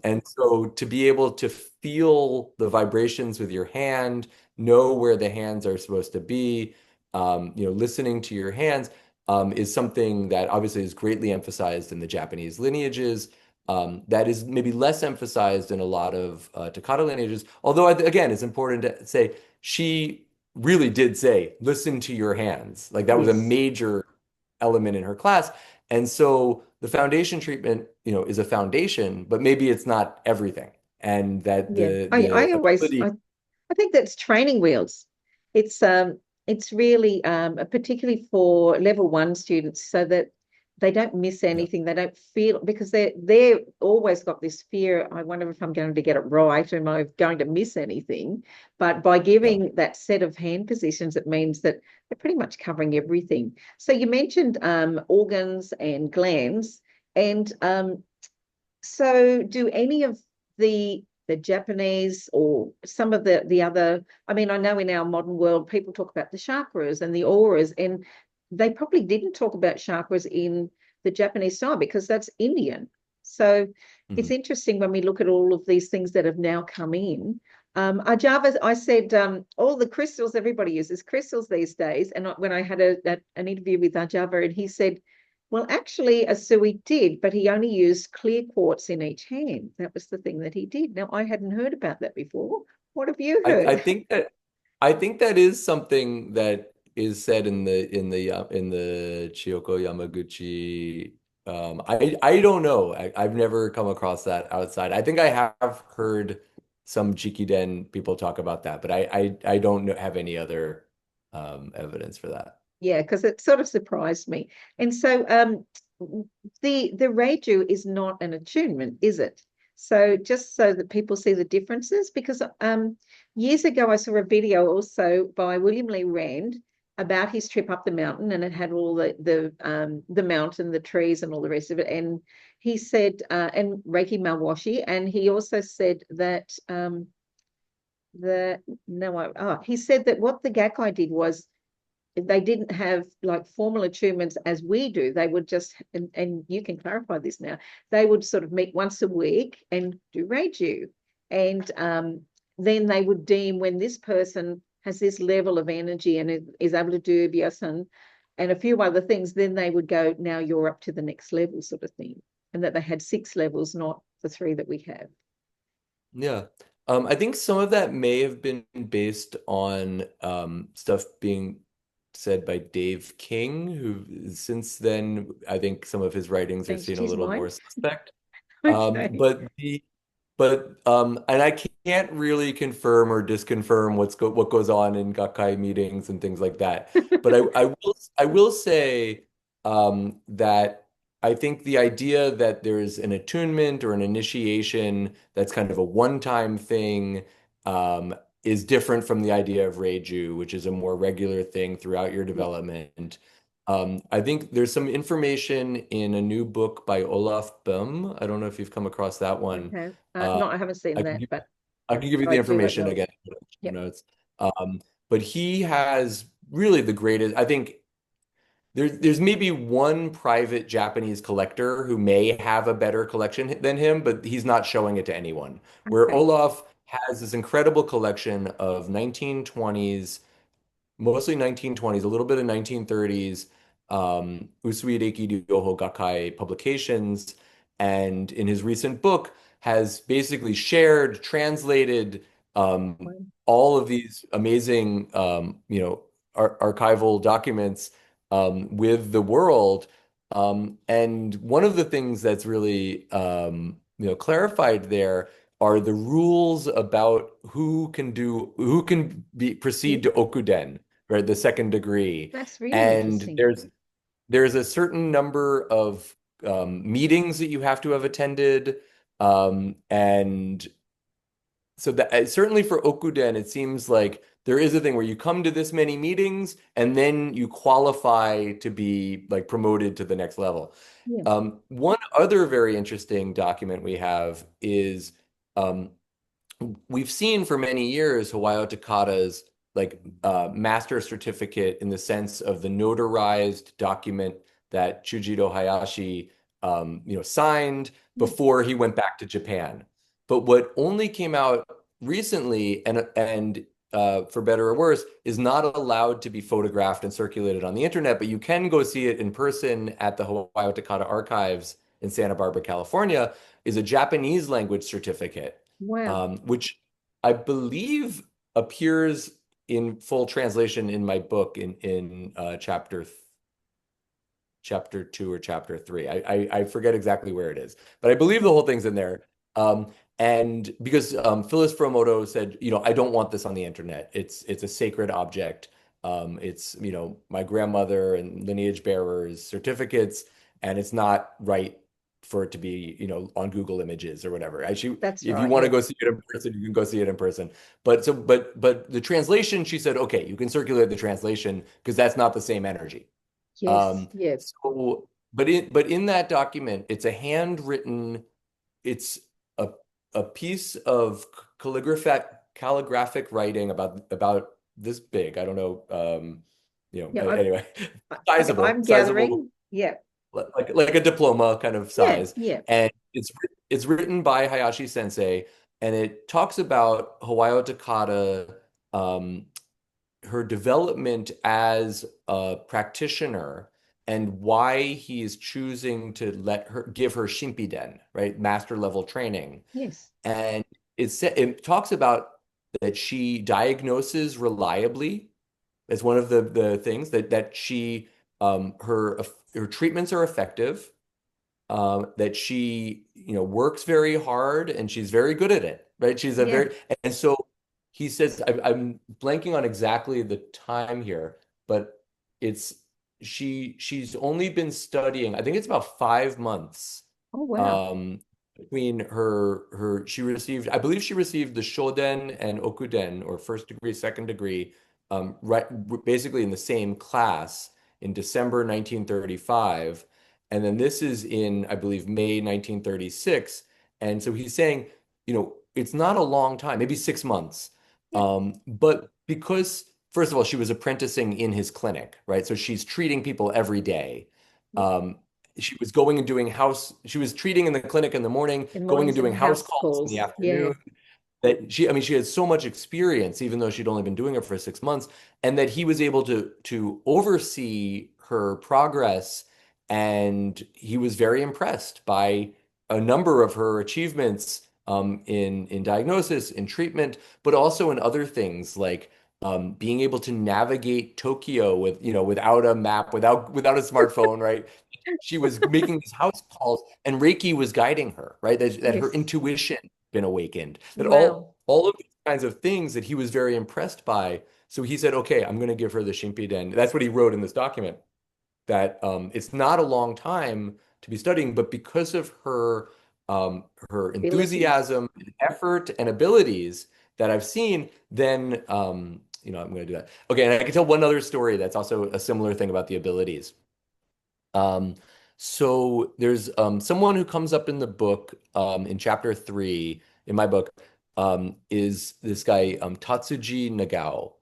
And so to be able to feel the vibrations with your hand, know where the hands are supposed to be, listening to your hands, is something that obviously is greatly emphasized in the Japanese lineages. That is maybe less emphasized in a lot of Takata lineages. Although, again, it's important to say she really did say, listen to your hands. Like that was a yes, major element in her class. And so the foundation treatment, is a foundation, but maybe it's not everything. And that yeah. the I always, ability, I think that's training wheels. It's really particularly for level one students, so that they don't miss yeah, anything. They don't feel because they're always got this fear. I wonder if I'm going to get it right. Am I going to miss anything? But by yeah. giving that set of hand positions, it means that they're pretty much covering everything. So you mentioned organs and glands, and so do any of the Japanese or some of the other, I mean, I know in our modern world people talk about the chakras and the auras, and they probably didn't talk about chakras in the Japanese style because that's Indian. So it's Mhm. interesting when we look at all of these things that have now come in. Ajava, I said, all the crystals, everybody uses crystals these days. And when I had an interview with Ajava, and he said, well, actually, Asui did, but he only used clear quartz in each hand. That was the thing that he did. Now, I hadn't heard about that before. What have you I heard? think that is something that is said in the Chiyoko Yamaguchi. I don't know. I've never come across that outside. I think I have heard some Jikiden people talk about that, but I don't have any other evidence for that. Yeah, because it sort of surprised me. And so the Reiju is not an attunement, is it? So just so that people see the differences, because years ago I saw a video also by William Lee Rand about his trip up the mountain, and it had all the mountain, the trees, and all the rest of it. And he said, and Reiki Mawashi, and he also said that the no, he said that what the Gakkai did was they didn't have like formal attunements as we do. They would just, and you can clarify this now, they would sort of meet once a week and do Reiju. And then they would deem when this person has this level of energy and is able to do Byasan and a few other things, then they would go, now you're up to the next level sort of thing. And that they had 6 levels, not the 3 that we have. Yeah. I think some of that may have been based on stuff being said by Dave King, who since then I think some of his writings are seen Changed a his little more mind. suspect. Okay. And I can't really confirm or disconfirm what goes on in Gakkai meetings and things like that. But I will say that I think the idea that there's an attunement or an initiation that's kind of a one-time thing, is different from the idea of Reiju, which is a more regular thing throughout your Yeah. development. I think there's some information in a new book by Olaf Böhm. I don't know if you've come across that one. Okay. Uh, No, I haven't seen I can that, give, but I can give you the I do like information those. again in the show Yep. notes. But he has really the greatest, I think there's maybe one private Japanese collector who may have a better collection than him, but he's not showing it to anyone. Where Okay. Olaf has this incredible collection of 1920s, mostly 1920s, a little bit of 1930s, Usui Reiki Ryōhō Gakkai publications, and in his recent book has basically shared, translated Well, all of these amazing, archival documents with the world. And one of the things that's really, clarified there are the rules about who can be yeah, proceed to Okuden, right, the second degree. that's really And interesting. there's a certain number of meetings that you have to have attended, and so that certainly for Okuden, it seems like there is a thing where you come to this many meetings and then you qualify to be like promoted to the next level. Yeah. One other very interesting document we have is um, we've seen for many years Hawayo Takada's like master certificate in the sense of the notarized document that Chujiro Hayashi signed Yeah. before he went back to Japan. But what only came out recently and for better or worse is not allowed to be photographed and circulated on the internet, but you can go see it in person at the Hawayo Takada Archives in Santa Barbara, California, is a Japanese language certificate, Wow. which I believe appears in full translation in my book in chapter two or chapter three. I forget exactly where it is, but I believe the Okay. whole thing's in there. And because Phyllis Promoto said, I don't want this on the internet. It's a sacred object. It's my grandmother and lineage bearers certificates, and it's not right for it to be on Google Images or whatever. That's If you right. want to Yeah. go see it in person, you can go see it in person. But the translation, she said, okay, you can circulate the translation because that's not the same energy. Yes. Um, Yeah. but in that document, it's a handwritten, it's a piece of calligraphic writing about this big. I don't know, Yeah. anyway, Yeah, I'm sizable, gathering. Yeah. like a diploma kind of Yeah. size. Yeah. And it's written by Hayashi Sensei, and it talks about Hawayo Takada, um, her development as a practitioner and why he is choosing to give her Shimpiden, right? Master level training. Yes. And it talks about that she diagnoses reliably as one of the things that she her treatments are effective, that she, works very hard and she's very good at it, right? Yeah. And so he says, I'm blanking on exactly the time here, but it's, she's only been studying, I think it's about 5 months, Oh, wow. um, between she received, I believe she received the Shoden and Okuden, or first degree, second degree, right, basically in the same class in December 1935. And then this is in, I believe, May 1936. And so he's saying, it's not a long time, maybe 6 months. Yeah. But because, first of all, she was apprenticing in his clinic, right? So she's treating people every day. Yeah. Um, she was treating in the clinic in the morning, In going and mornings doing and house house calls in the calls. Yeah. afternoon. I mean, she had so much experience, even though she'd only been doing it for 6 months, and that he was able to oversee her progress, and he was very impressed by a number of her achievements, in diagnosis, in treatment, but also in other things like being able to navigate Tokyo without a map, without a smartphone, right? She was making these house calls, and Reiki was guiding her, right? That her Yes. intuition been awakened, that Wow. all of these kinds of things that he was very impressed by. So he said, okay, I'm going to give her the Shimpiden. That's what he wrote in this document, that it's not a long time to be studying, but because of her Abilities. enthusiasm, and effort, and abilities, that I've seen, then I'm going to do that. Okay, and I can tell one other story that's also a similar thing about the abilities. Um, so there's someone who comes up in the book in chapter 3 in my book is this guy Tatsuji Nagao.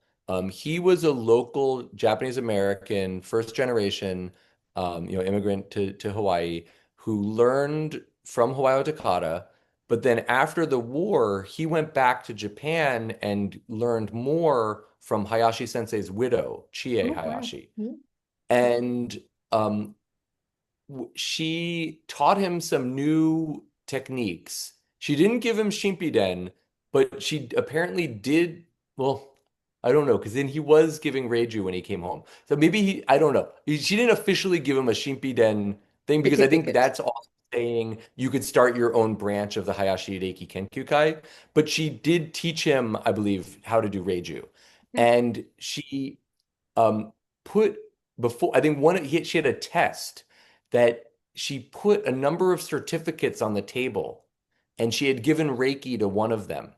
He was a local Japanese American, first generation, immigrant to Hawaii who learned from Hawaii Takata. But then after the war, he went back to Japan and learned more from Hayashi Sensei's widow, Chie Oh, wow. Hayashi. Yeah. And um, she taught him some new techniques. She didn't give him Shimpiden, but she apparently did. Well, I don't know, because then he was giving Reiju when he came home. So maybe I don't know. She didn't officially give him a Shimpiden thing because I think Certificate. that's also saying you could start your own branch of the Hayashi Reiki Kenkyukai. But she did teach him, I believe, how to do Reiju. Yeah. And she um, put before, I think she had a test that she put a number of certificates on the table and she had given Reiki to one of them.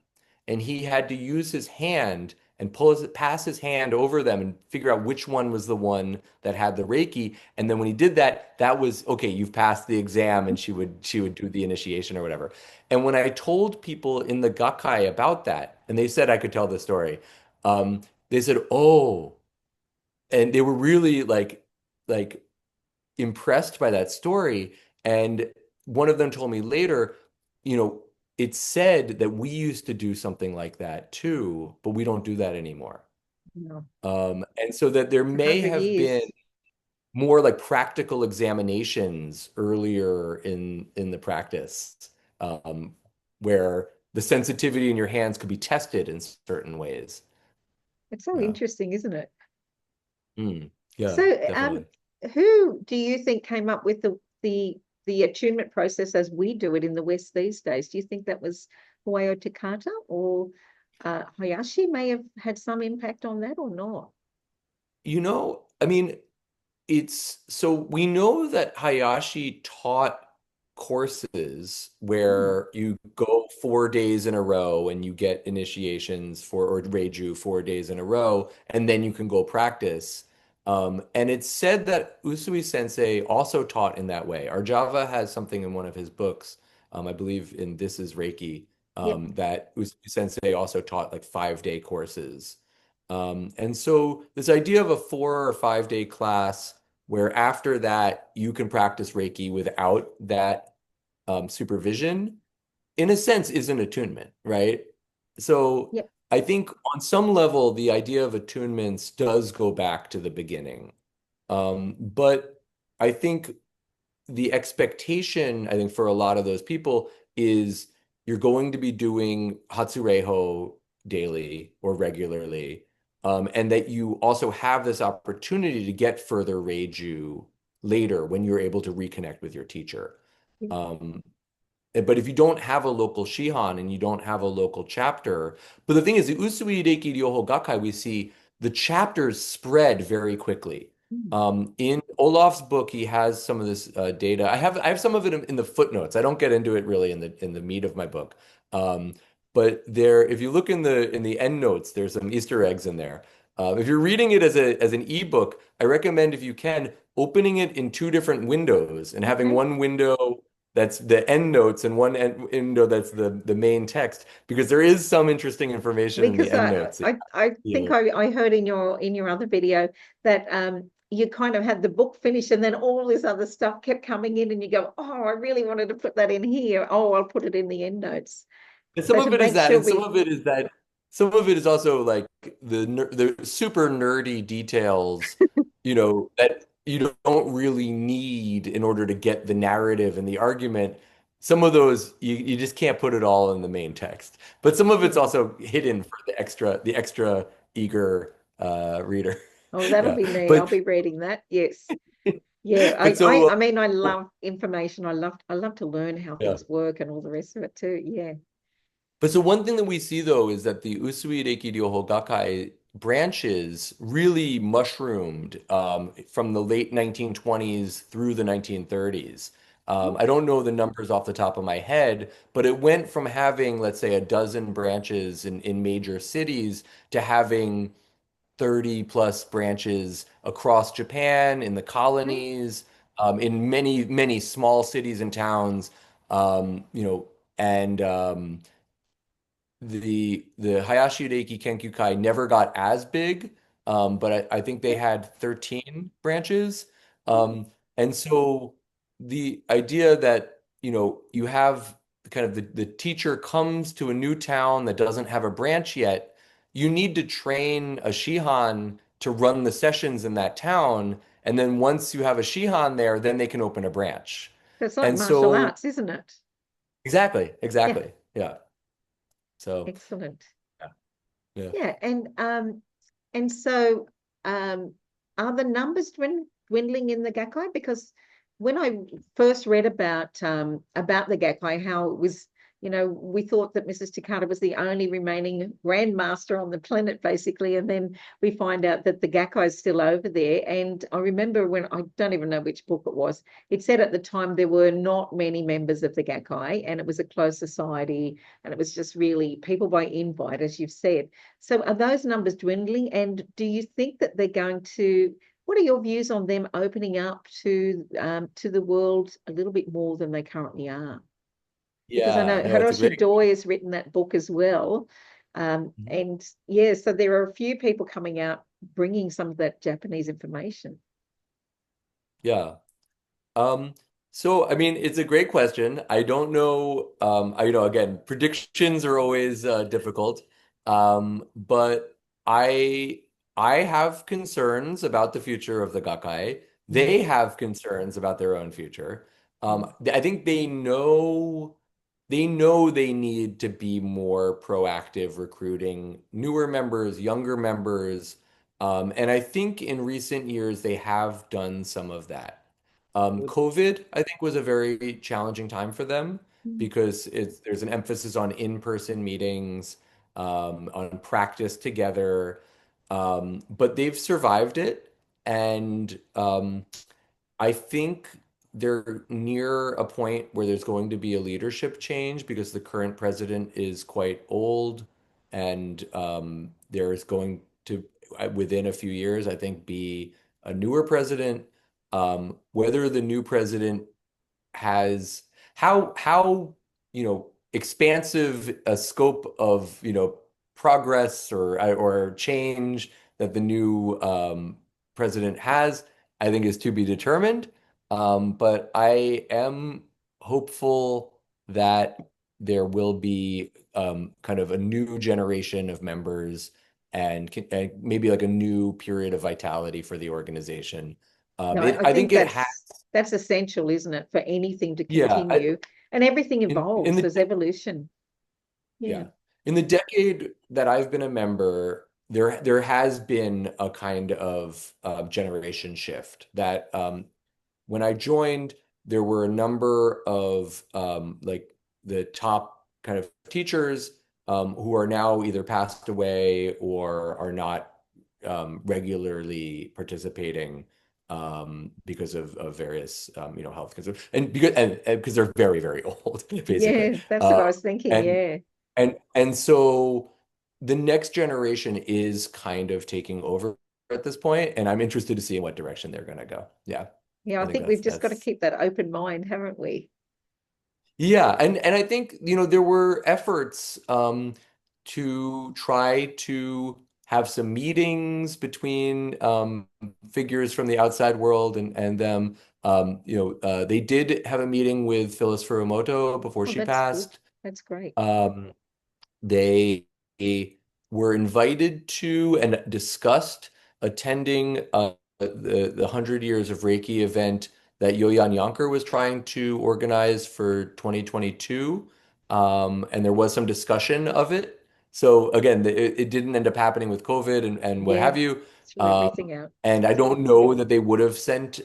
And he had to use his hand and pass his hand over them and figure out which one was the one that had the Reiki. And then when he did that, that was okay, you've passed the exam, and she would do the initiation or whatever. And when I told people in the Gakkai about that, and they said I could tell the story, they said, "Oh," and they were really like impressed by that story. And one of them told me later, you know, it's said that we used to do something like that too, but we don't do that anymore. No. And so that there may 100 have been years. more like practical examinations earlier in the practice, where the sensitivity in your hands could be tested in certain ways. It's so Yeah. interesting, isn't it? Yeah, So, definitely. who do you think came up with the attunement process as we do it in the West these days? Do you think that was Hawayo Takata, or Hayashi may have had some impact on that or not? I mean, it's so we know that Hayashi taught courses Hmm. where you go 4 days in a row and you get initiations for or Reiju 4 days in a row, and then you can go practice. And it's said that Usui Sensei also taught in that way. Arjava has something in one of his books, I believe in This is Reiki, Yep. that Usui Sensei also taught like 5 day courses. And so this idea of a 4 or 5 day class where after that you can practice Reiki without that supervision, in a sense, is an attunement, right? So Yep. I think on some level, the idea of attunements does go back to the beginning. But I think the expectation, I think, for a lot of those people is you're going to be doing Hatsureiho daily or regularly, and that you also have this opportunity to get further Reiju later when you're able to reconnect with your teacher. Yep. Um, but if you don't have a local Shihan and you don't have a local chapter, but the thing is, the Usui Reiki Ryoho Gakkai, we see the chapters spread very quickly. Mm. In Olaf's book, he has some of this data. I have some of it in the footnotes. I don't get into it really in the meat of my book. Um, but there, if you look in the end notes, there's some Easter eggs in there. If you're reading it as an ebook, I recommend, if you can, opening it in two different windows and having Okay. one window that's the end notes and one window that's the main text, because there is some interesting information in the Because end notes. I think Yeah. I heard in your other video that you kind of had the book finished and then all this other stuff kept coming in and you go, oh, I really wanted to put that in here. Oh, I'll put it in the end notes. And some So to of it is make that, sure and some we, of it is that, some of it is also like the super nerdy details, that you don't really need in order to get the narrative and the argument. Some of those you just can't put it all in the main text. But some of it's hmm. also hidden for the extra eager reader. Oh, that'll Yeah. be me. I'll But be reading that. Yes. Yeah. but so I mean, I love information. I love to learn how yeah. things work and all the rest of it too. Yeah. But so one thing that we see though is that the Usui Reiki Ryoho Gakkai branches really mushroomed from the late 1920s through the 1930s. I Okay. don't know the numbers off the top of my head, but it went from having, let's say, a dozen branches in major cities to having 30 plus branches across Japan, in the Mm. colonies, in many, many small cities and towns, you know, and the Hayashi Reiki Kenkyukai never got as big, but I think they Yeah. had 13 branches. Mm. And so the idea that, you have kind of the teacher comes to a new town that doesn't have a branch yet, you need to train a Shihan to run the sessions in that town. And then once you have a Shihan there, then they can open a branch. It's like And martial so, arts, isn't it? exactly, Yeah. exactly. Yeah. So, Excellent. yeah. Yeah. Yeah. And so are the numbers dwindling in the Gakkai? Because when I first read about the Gakkai, how it was, we thought that Mrs. Takata was the only remaining grandmaster on the planet, basically, and then we find out that the Gakkai is still over there. And I remember when I don't even know which book it was. It said at the time there were not many members of the Gakkai, and it was a closed society, and it was just really people by invite, as you've said. So are those numbers dwindling? And do you think that they're going to, what are your views on them opening up to the world a little bit more than they currently are? Because I Yeah, know no, it's a Hiroshi great. Doi has written that book as well. Mhm. And yeah, so there are a few people coming out bringing some of that Japanese information. Yeah. Um, so I mean, it's a great question. I don't know. Again, predictions are always difficult. But I I have concerns about the future of the Gakkai. Mm, They have concerns about their own future. mm. I think they know they need to be more proactive recruiting newer members, younger members. And I think in recent years they have done some of that. Good. COVID, I think, was a very challenging time for them Mm. because there's an emphasis on in-person meetings, on practice together. But they've survived it, and I think they're near a point where there's going to be a leadership change because the current president is quite old, and there's going to, within a few years, I think, be a newer president. Whether the new president has how expansive a scope of progress or change that the new president has, I think is to be determined. But I am hopeful that there will be kind of a new generation of members and maybe like a new period of vitality for the organization. No, I I think think it has. that's essential, isn't it, for anything to Yeah, continue? And everything in evolves. the There's evolution. Yeah. yeah, in the decade that I've been a member, there has been a kind of generation shift that when I joined, there were a number of like the top kind of teachers who are now either passed away or are not regularly participating because of various health concerns and because they're very, very old, basically. Yeah, that's what Uh, I was thinking. and Yeah. and so the next generation is kind of taking over at this point, and I'm interested to see in what direction they're going to go. Yeah, Yeah, I I think think that's we've just got to that's keep that open mind, haven't we? yeah, and I think there were efforts to try to have some meetings between figures from the outside world and them. They did have a meeting with Phyllis Furumoto before Oh, she that's good. passed. That's great. Um, They were invited to and discussed attending the 100 Years of Reiki event that Yoyan Yonker was trying to organize for 2022. And there was some discussion of it. So again, it didn't end up happening with COVID and what Yeah, have you. threw Um, everything out. and I don't know that they would have sent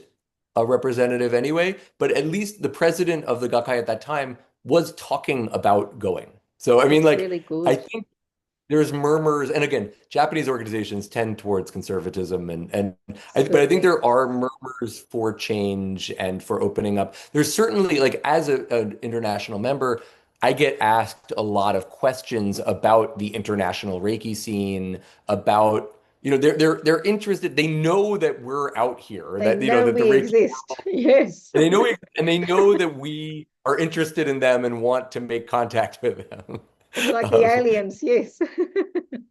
a representative anyway, but at least the president of the Gakkai at that time was talking about going. So I mean, That's like, really I good. think there's murmurs, and again, Japanese organizations tend towards conservatism, but I think Absolutely. there are murmurs for change and for opening up. There's certainly, like, as an international member, I get asked a lot of questions about the international Reiki scene, about, they're interested. They know that we're out here, They that know that the we Reiki, exist. Yes. and they know that we are interested in them and want to make contact with them. It's like the Um, aliens. Yes.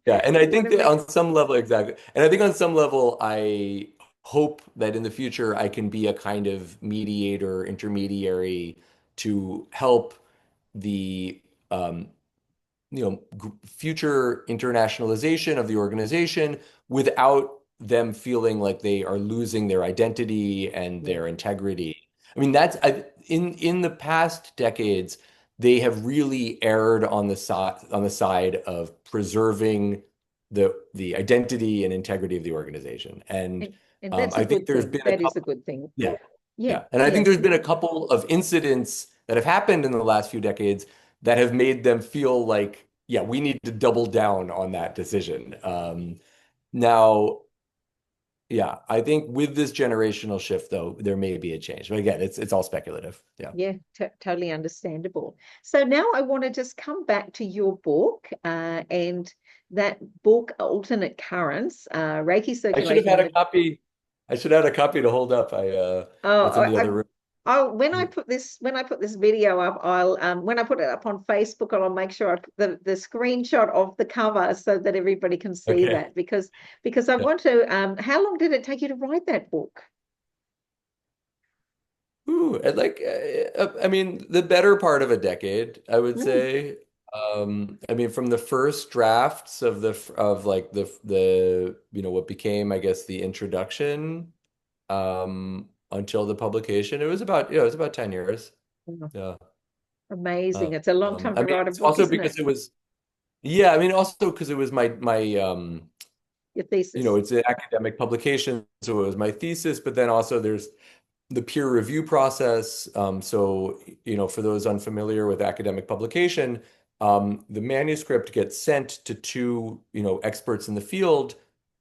yeah, and I We want think to that make, on some level, exactly. And I think on some level, I hope that in the future I can be a kind of mediator, intermediary to help the future internationalization of the organization without them feeling like they are losing their identity and yeah, their integrity. I mean, in the past decades, they have really erred on the side of preserving the identity and integrity of the organization. And and that's a I think good there's thing. been a That is a couple, good thing. yeah, Yeah. yeah, and I Yeah. think there's been a couple of incidents that have happened in the last few decades that have made them feel like, yeah, we need to double down on that decision. Now, yeah, I think with this generational shift, though, there may be a change. But again, it's all speculative. Yeah. Yeah, totally understandable. So now I want to just come back to your book and that book, Alternate Currents, Reiki I should have Circulation had in a the copy. I should have had a copy to hold up. It's Oh, in the other room. when I put this video up, I'll when I put it up on Facebook, I'll make sure I put the screenshot of the cover so that everybody can see Okay. that because I Yeah. want to how long did it take you to write that book? Ooh, I mean, the better part of a decade, I would Mm, say. I mean, from the first drafts of like what became, I guess, the introduction, until the publication, it was about 10 years. mm, Yeah. amazing. It's a long time I to mean, write a it's book, also isn't it? because it was, yeah, I mean, also because it was my Your thesis. it's an academic publication, so it was my thesis, but then also there's the peer review process. So, for those unfamiliar with academic publication, the manuscript gets sent to two, experts in the field,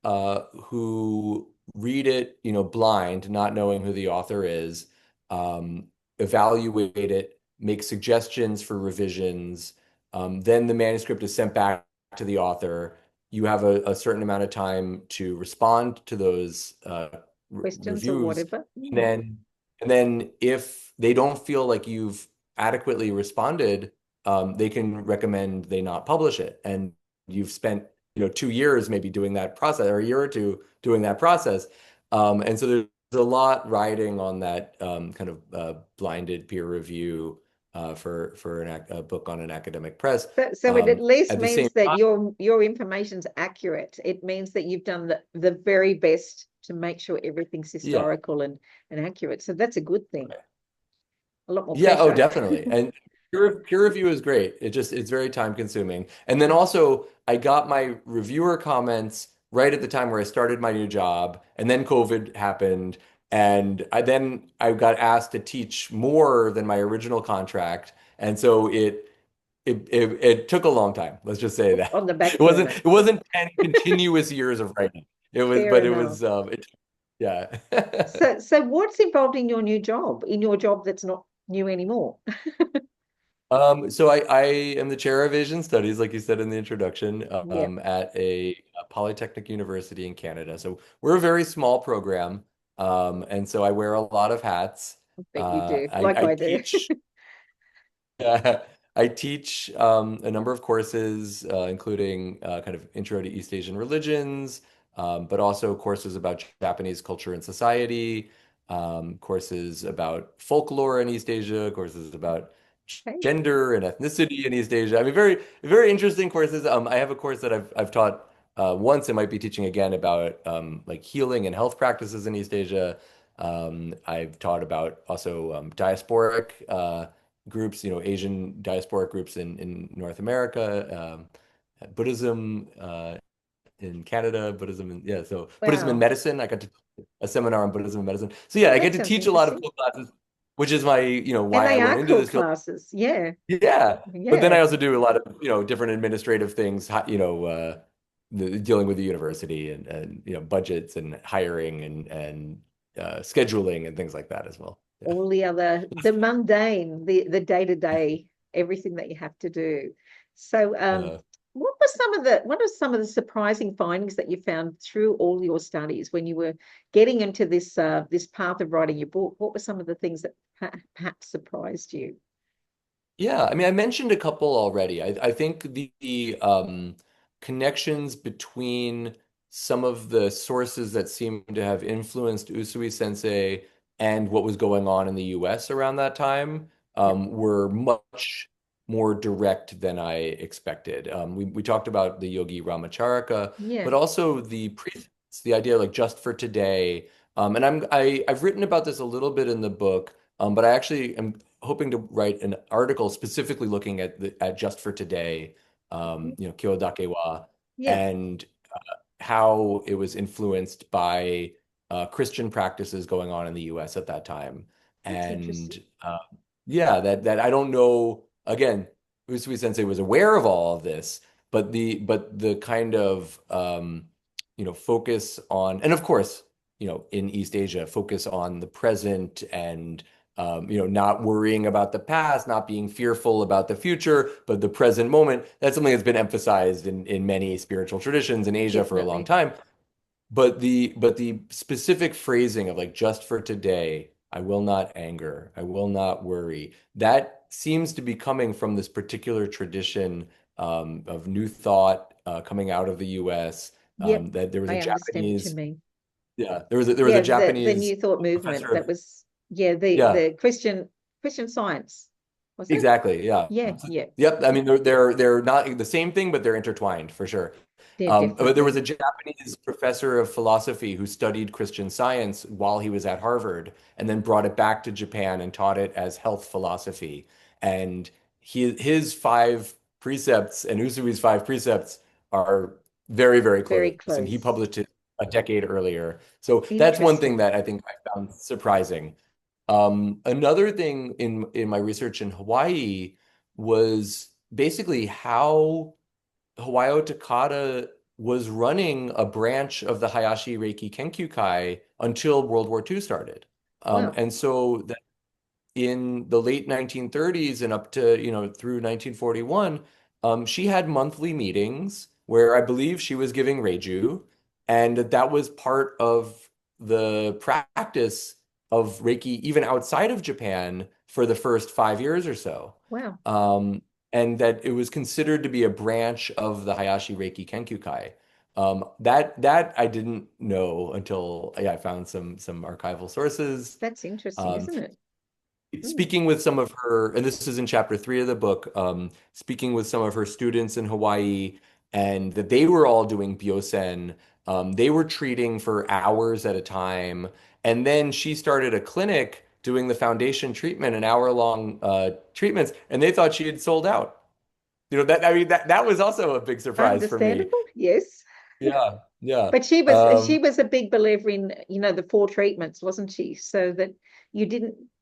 who read it, blind, not knowing who the author is, um, evaluate it, make suggestions for revisions. Then the manuscript is sent back to the author. You have a certain amount of time to respond to those Questions or reviews. whatever. And then, and then if they don't feel like you've adequately responded, they can recommend they not publish it. And you've spent, 2 years maybe doing that process, or a year or two doing that process. And so there's a lot riding on that kind of blinded peer review for a book on an academic press. So it at least At the same means that time, your information's accurate. It means that you've done the very best to make sure everything's yeah. historical and accurate. So that's a good thing. A lot more Yeah, oh, pressure. definitely. And peer review is great. It's very time consuming. And then also, I got my reviewer comments right at the time where I started my new job, and then COVID happened, and I got asked to teach more than my original contract, and so it took a long time. Let's just say that. On the It back wasn't burner. it wasn't 10 continuous years of writing. Fair But it enough. was yeah. So what's involved in your new job? In your job that's not new anymore? So I am the chair of Asian Studies, like you said in the introduction, Yeah, at a Polytechnic University in Canada. So we're a very small program, and so I wear a lot of hats. I bet you do, like I I do. teach. I teach a number of courses, including kind of Intro to East Asian Religions, but also courses about Japanese culture and society, courses about folklore in East Asia, courses about Okay. gender and ethnicity in East Asia. I mean, very, very interesting courses. I have a course that I've taught once, and might be teaching again about like healing and health practices in East Asia. I've taught about also diasporic groups, Asian diasporic groups in North America, Buddhism in Canada, Buddhism in, yeah, so Buddhism in Wow. medicine. I got to a seminar on Buddhism and medicine. So yeah, Oh, I that get to sounds teach a lot of interesting. cool classes which is my, And why I they went are into cool this field. classes. Yeah. Yeah. But then Yeah. I also do a lot of, different administrative things, dealing with the university and, budgets and hiring and scheduling and things like that as well. Yeah. All the other, the mundane, the day-to-day, everything that you have to do. So, Uh, what are some of the surprising findings that you found through all your studies when you were getting into this path of writing your book? What were some of the things that perhaps surprised you? Yeah, I mean, I mentioned a couple already. I think the connections between some of the sources that seem to have influenced Usui Sensei and what was going on in the US around that time Yep. were much more direct than I expected. We talked about the Yogi Ramacharaka, Yeah. but also the precepts, the idea like just for today. I've written about this a little bit in the book, but I actually am hoping to write an article specifically looking at just for today, Kyodake wa, Yeah. and how it was influenced by Christian practices going on in the U.S. at that time. That's interesting. And yeah, that I don't know. Again, Usui Sensei was aware of all of this, but the kind of focus on, and of course, in East Asia, focus on the present and not worrying about the past, not being fearful about the future, but the present moment. That's something that's been emphasized in many spiritual traditions in Asia for a long Definitely. time. But the specific phrasing of like just for today, I will not anger, I will not worry. That seems to be coming from this particular tradition of New Thought coming out of the U.S. Yep. That there was a I understand what you Japanese, mean. yeah, there was a Yeah, the Japanese New Thought movement professor that of, was, yeah, yeah. the Christian Science, was it? Exactly. Yeah. Yeah, yeah, Yep. I mean, they're not the same thing, but they're intertwined for sure. yeah, But there was definitely. a Japanese professor of philosophy who studied Christian Science while he was at Harvard, and then brought it back to Japan and taught it as health philosophy. And his five precepts and Usui's five precepts are very, very Very close. And he close. published it a decade earlier. So that's one thing Interesting. that I think I found surprising. Another thing in my research in Hawaii was basically how Hawaii Takata was running a branch of the Hayashi Reiki Kenkyukai until World War II started. Wow. And so in the late 1930s and up to, through 1941, she had monthly meetings where I believe she was giving Reiju, and that was part of the practice of Reiki even outside of Japan for the first 5 years or so. Wow. Um, and that it was considered to be a branch of the Hayashi Reiki Kenkyukai. That I didn't know until, yeah, I found some archival sources. That's interesting, Um, isn't it? Mm. Speaking with some of her, and this is in chapter 3 of the book, speaking with some of her students in Hawaii, and that they were all doing Byosen. They were treating for hours at a time. And then she started a clinic doing the foundation treatment, an hour-long treatments, and they thought she had sold out. That I mean that was also a big surprise for me. Understandable, yes. Yeah, yeah. But she was a big believer in, the four treatments, wasn't she? So that you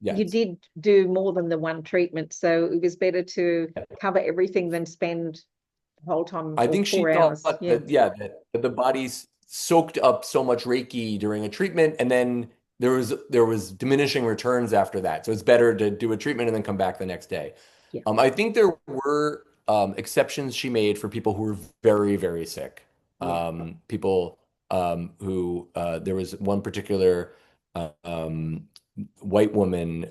Yes. did do more than the one treatment. So it was better to cover everything than spend the whole time I or think she 4 hours. thought Yeah. that, yeah, that the body's soaked up so much Reiki during a treatment, and then there was diminishing returns after that. So it's better to do a treatment and then come back the next day. Yeah. I think there were exceptions she made for people who were very, very sick. Yeah. People who there was one particular white woman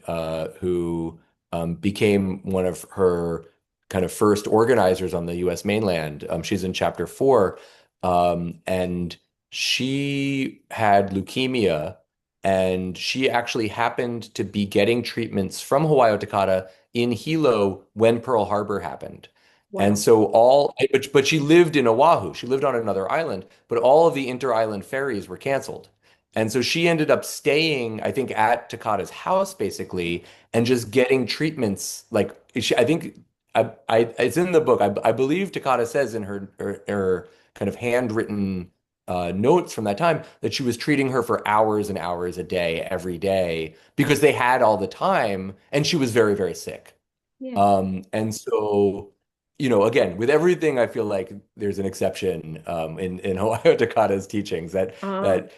who became one of her kind of first organizers on the U.S. mainland. She's in chapter 4, and she had leukemia, and she actually happened to be getting treatments from Hawaii Takata in Hilo when Pearl Harbor happened. And Wow. so but she lived in Oahu. She lived on another island, but all of the inter-island ferries were canceled. And so she ended up staying, I think, at Takata's house basically, and just getting treatments. Like I think it's in the book. I believe Takata says in her kind of handwritten notes from that time that she was treating her for hours and hours a day, every day, because they had all the time, and she was very, very sick. Yeah. And so, again, with everything, I feel like there's an exception in Hawayo Takata's teachings Oh, that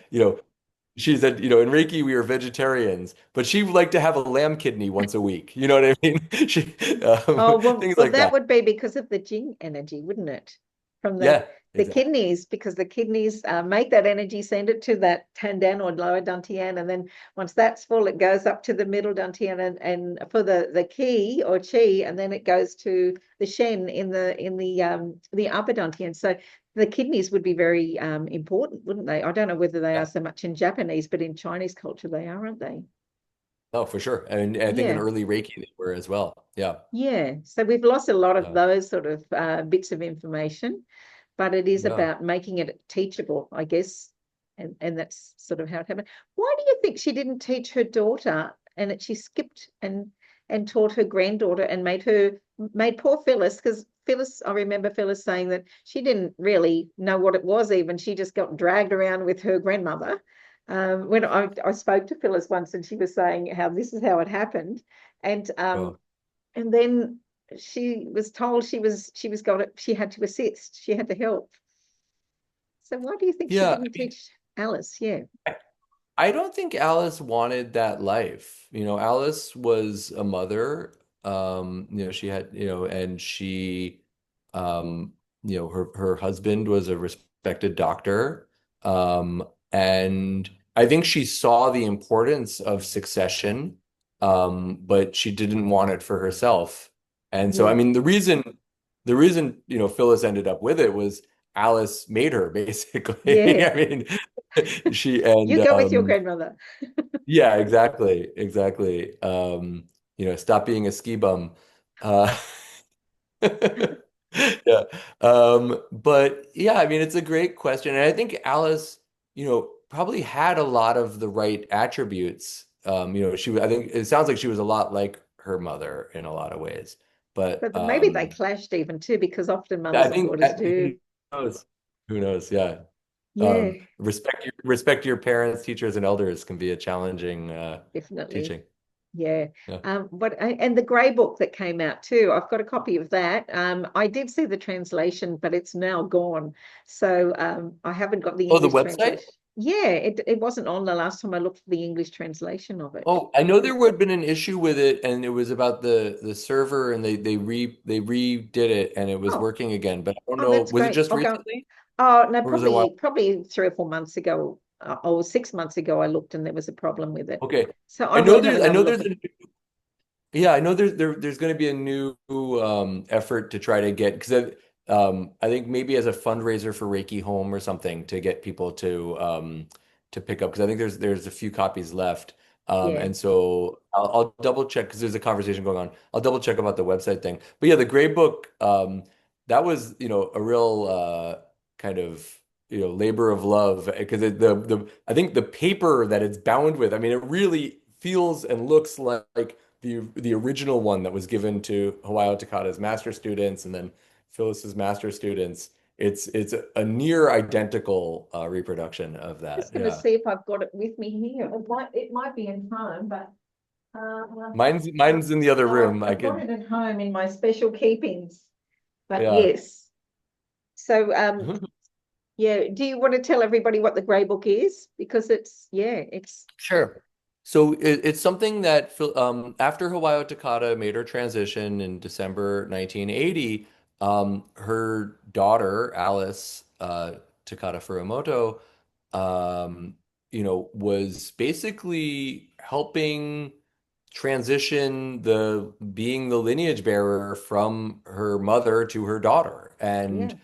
she said, in Reiki we are vegetarians, but she would like to have a lamb kidney once a week. You know what I mean? She, oh, well, things well, like that that. would be because of the Jing energy, wouldn't it? From Yeah, the exactly. kidneys, because the kidneys make that energy, send it to that Tandan or lower Dantian, and then once that's full, it goes up to the middle Dantian and for the Qi or Chi, and then it goes to the Shen in the upper Dantian. So the kidneys would be very important, wouldn't they? I don't know whether they are Yeah. so much in Japanese, but in Chinese culture they are, aren't they? Oh, for sure. And I think in Yeah. early Reiki they were as well. Yeah. Yeah, so we've lost a lot of Yeah. those sort of bits of information, but it is Yeah. about making it teachable, I guess, and that's sort of how it happened. Why do you think she didn't teach her daughter, and that she skipped and taught her granddaughter and made poor Phyllis, because Phyllis, I remember Phyllis saying that she didn't really know what it was even. She just got dragged around with her grandmother. When I spoke to Phyllis once, and she was saying how this is how it happened, and Oh. and then she was told she was got it, she had to assist, she had to help. So why do you think she Yeah. didn't teach Alice? Yeah. I don't think Alice wanted that life. Alice was a mother. She had, and she, um, her husband was a respected doctor. Um, and I think she saw the importance of succession, but she didn't want it for herself. And so, I Yeah. mean, the reason, Phyllis ended up with it was Alice made her, basically. Yeah. I mean, she and You go with your grandmother. yeah, exactly, exactly. Stop being a ski bum. Uh, yeah. But yeah, I mean, it's a great question, and I think Alice, probably had a lot of the right attributes. I think it sounds like she was a lot like her mother in a lot of ways, but But maybe they clashed even too, because often yeah, I mothers and think daughters do. who knows? Who knows? Yeah. Yeah, Respect your parents, teachers, and elders can be a challenging definitely. teaching. Yeah. Yeah. And the grey book that came out too, I've got a copy of that. I did see the translation, but it's now gone. So I haven't got the Oh, the English website? translation. Yeah, it wasn't on the last time I looked for the English translation of it. Oh, I know there would have been an issue with it, and it was about the server, and they redid it, and it was Oh, working again. But I don't oh, know, that's was it great. just I'll go. recently, Oh no, or was it a while? probably 3 or 4 months ago, or 6 months ago, I looked and there was a problem with it. Okay, So I will have I another know look there's at. yeah, I know there's going to be a new effort to try to get because I think maybe as a fundraiser for Reiki Home or something to get people to pick up because I think there's a few copies left. Yeah, And so I'll double check because there's a conversation going on. I'll double check about the website thing. But yeah, the gray book that was a real kind of labor of love because the I think the paper that it's bound with, I mean, it really feels and looks like the original one that was given to Hawayo Takata's master students and then Phyllis's master students. It's a near identical reproduction of that. just going to Yeah. see if I've got it with me here. It might be in home, but uh, Mine's in the other no, room. I I've got could, it at home in my special keepings. But yeah. yes. So yeah, do you want to tell everybody what the grey book is? Because it's Sure. So it's something that after Hawayo Takata made her transition in December 1980, her daughter Alice Takata Furumoto, was basically helping transition the being the lineage bearer from her mother to her daughter, yeah. and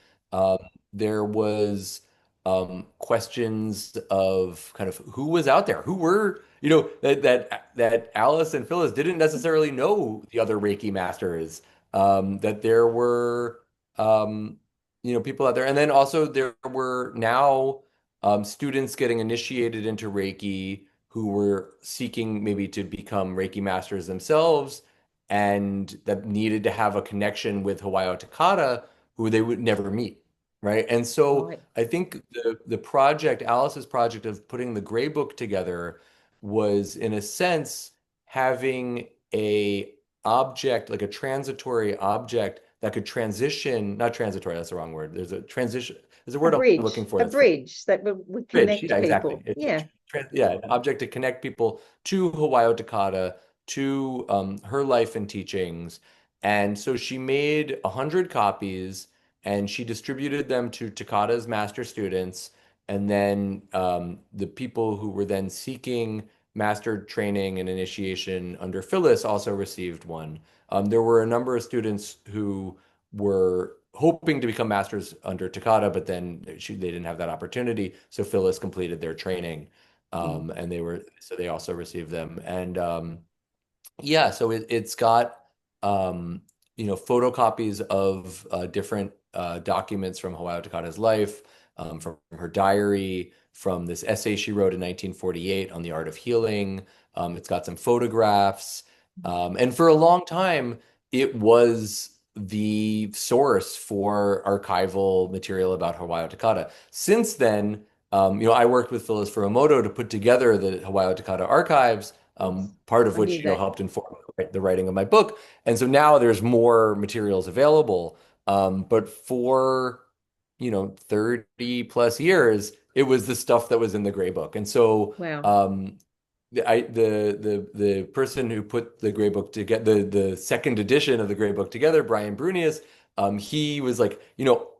there was questions of kind of who was out there, who were, that Alice and Phyllis didn't necessarily know the other Reiki masters, that there were, people out there. And then also there were now students getting initiated into Reiki who were seeking maybe to become Reiki masters themselves and that needed to have a connection with Hawayo Takata, who they would never meet, right? And so Right. I think the project, Alice's project of putting the gray book together was in a sense having a object, like a transitory object that could transition, not transitory, that's the wrong word. There's a transition, there's a word I'm looking for A that's bridge that would bridge. Yeah, connect exactly. people. It's Yeah. yeah, an object to connect people to Hawaii Takata, to her life and teachings. And so she made 100 copies and she distributed them to Takata's master students. And then the people who were then seeking master training and initiation under Phyllis also received one. There were a number of students who were hoping to become masters under Takata, but then they didn't have that opportunity. So Phyllis completed their training, Mm. and they also received them. And yeah, so it's got photocopies of different documents from Hawaii Takata's life, from her diary, from this essay she wrote in 1948 on the art of healing. It's got some photographs, and for a long time, it was the source for archival material about Hawaii Takata. Since then, I worked with Phyllis Furumoto to put together the Hawaii Takata archives, Yes. part of I knew which that. helped inform the writing of my book. And so now there's more materials available. But for 30 plus years, it was the stuff that was in the gray book. And so Wow. the person who put the gray book together, the second edition of the gray book together, Brian Brunius, he was like,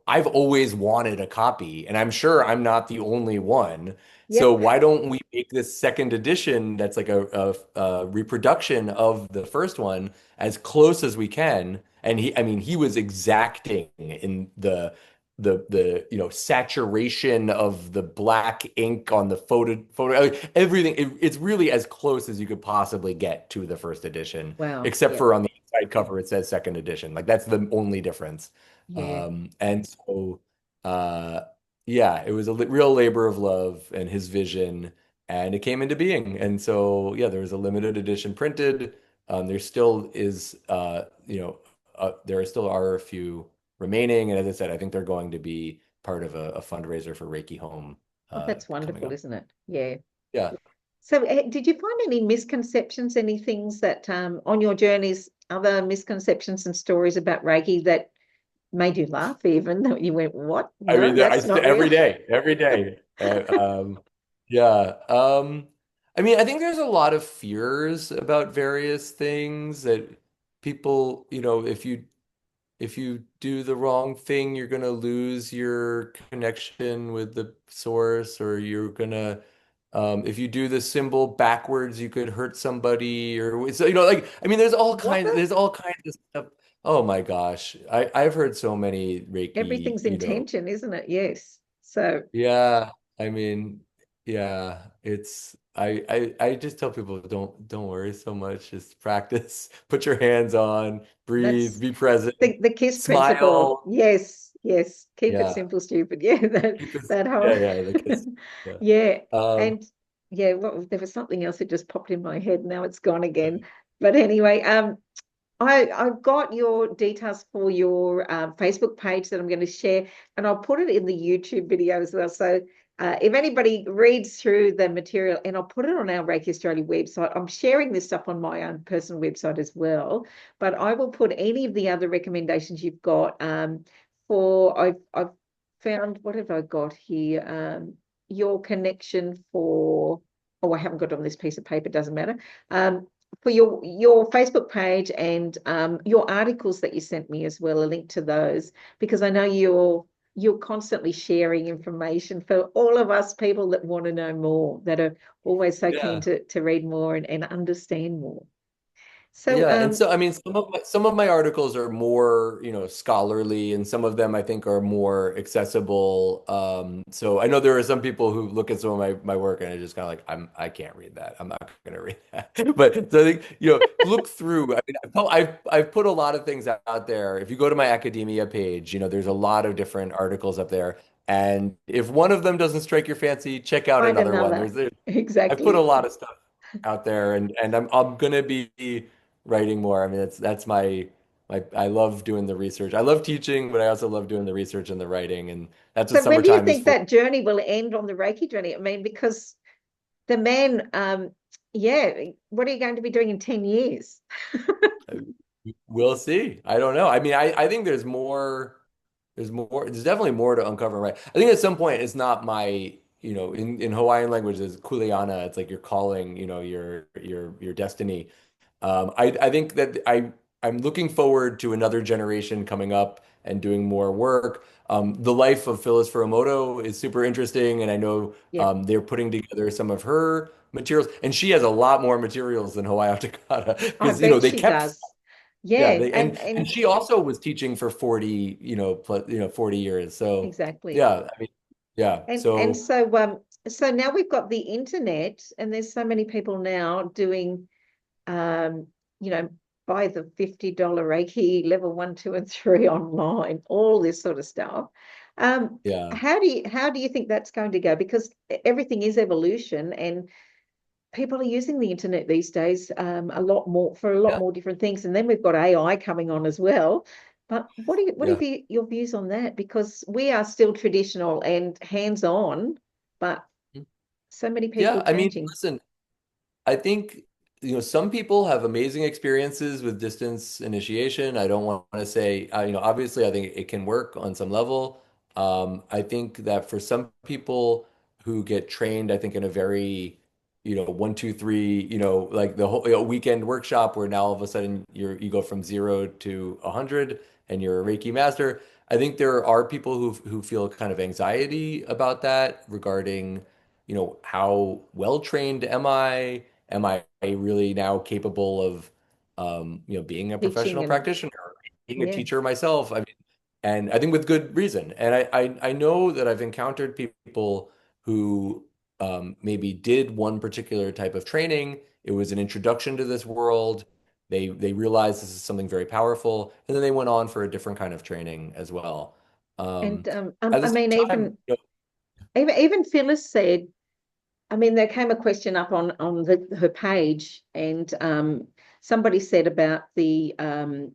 I've always wanted a copy, and I'm sure I'm not the only one. So Yep. why don't we make this second edition that's like a reproduction of the first one as close as we can? And I mean, he was exacting in the saturation of the black ink on the everything. It's really as close as you could possibly get to the first edition, Wow. except Yeah. for on the inside cover it says second edition. Like that's the only difference. Yeah. And so uh yeah, it was a real labor of love and his vision, and it came into being. And so yeah, there was a limited edition printed. There still is there still are a few remaining. And as I said, I think they're going to be part of a fundraiser for Reiki Home Oh, that's coming wonderful, up. isn't it? Yeah. Yeah. So, did you find any misconceptions, any things that on your journeys, other misconceptions and stories about Reiki that made you laugh even, that you went, what? I mean, No, that's not real. every day. Yeah. I mean, I think there's a lot of fears about various things that people, if you do the wrong thing, you're gonna lose your connection with the source, or you're gonna, if you do the symbol backwards, you could hurt somebody, or so, like, I mean, What the? there's all kinds of stuff. Oh my gosh, I've heard so many Reiki, Everything's intention, isn't it? Yes. So yeah, I mean, yeah, I just tell people don't worry so much, just practice, put your hands on, breathe, that's be present, the KISS principle. smile. Yes, yes. Keep it Yeah. simple, stupid. Yeah, Keep it, that whole yeah, the kiss. Yeah. yeah. Um, And yeah, there was something else that just popped in my head. Now it's gone again. But anyway, I've got your details for your Facebook page that I'm going to share, and I'll put it in the YouTube video as well. So if anybody reads through the material, and I'll put it on our Reiki Australia website. I'm sharing this stuff on my own personal website as well, but I will put any of the other recommendations you've got. I've found, what have I got here? Your connection for, oh, I haven't got it on this piece of paper. Doesn't matter. For your Facebook page and your articles that you sent me as well, a link to those, because I know you're constantly sharing information for all of us people that want to know more, that are always so keen yeah. to read more and understand more. So Yeah, and so I mean, some of my articles are more, scholarly, and some of them I think are more accessible. So I know there are some people who look at some of my work and are just kind of like, I can't read that. I'm not going to read that. But so I think, look through. I mean, I've put a lot of things out there. If you go to my academia page, there's a lot of different articles up there. And if one of them doesn't strike your fancy, check out find another one. another. I've put a Exactly. lot of stuff out there, and I'm gonna be writing more. I mean, that's my I love doing the research. I love teaching, but I also love doing the research and the writing, and that's what So when do you summertime is think for. that journey will end on the Reiki journey? I mean, because the man, yeah, what are you going to be doing in 10 years? We'll see. I don't know. I mean, I think there's definitely more to uncover, right? I think at some point it's not my, in Hawaiian language is kuleana. It's like your calling, your destiny. I think that I'm looking forward to another generation coming up and doing more work. The life of Phyllis Furumoto is super interesting, and I know Yeah. they're putting together some of her materials, and she has a lot more materials than Hawaii Takata I because bet they she kept. does. Yeah, Yeah, they and she also was teaching for 40, plus, 40 years. So exactly. yeah, I mean, yeah. And So so now we've got the internet, and there's so many people now doing um, you know, buy the $50 Reiki level 1, 2, and 3 online, all this sort of stuff. yeah, How do you think that's going to go? Because everything is evolution, and people are using the internet these days a lot more for a lot yeah, more different things. And then we've got AI coming on as well. But what yeah. are your views on that? Because we are still traditional and hands-on, but so many people Yeah, are I mean, changing. listen, I think, some people have amazing experiences with distance initiation. I don't want to say, obviously, I think it can work on some level. I think that for some people who get trained, I think in a very, 1, 2, 3, like the whole, weekend workshop where now all of a sudden you go from 0 to 100 and you're a Reiki master. I think there are people who feel kind of anxiety about that regarding, how well trained am I? Am I really now capable of, being a Teaching professional and practitioner, being a yeah, teacher myself? I mean, and I think with good reason. And I know that I've encountered people who maybe did one particular type of training. It was an introduction to this world. They realized this is something very powerful, and then they went on for a different kind of training as well. and At the I same mean, time, even Phyllis said, I mean, there came a question up on her page, and somebody said about the how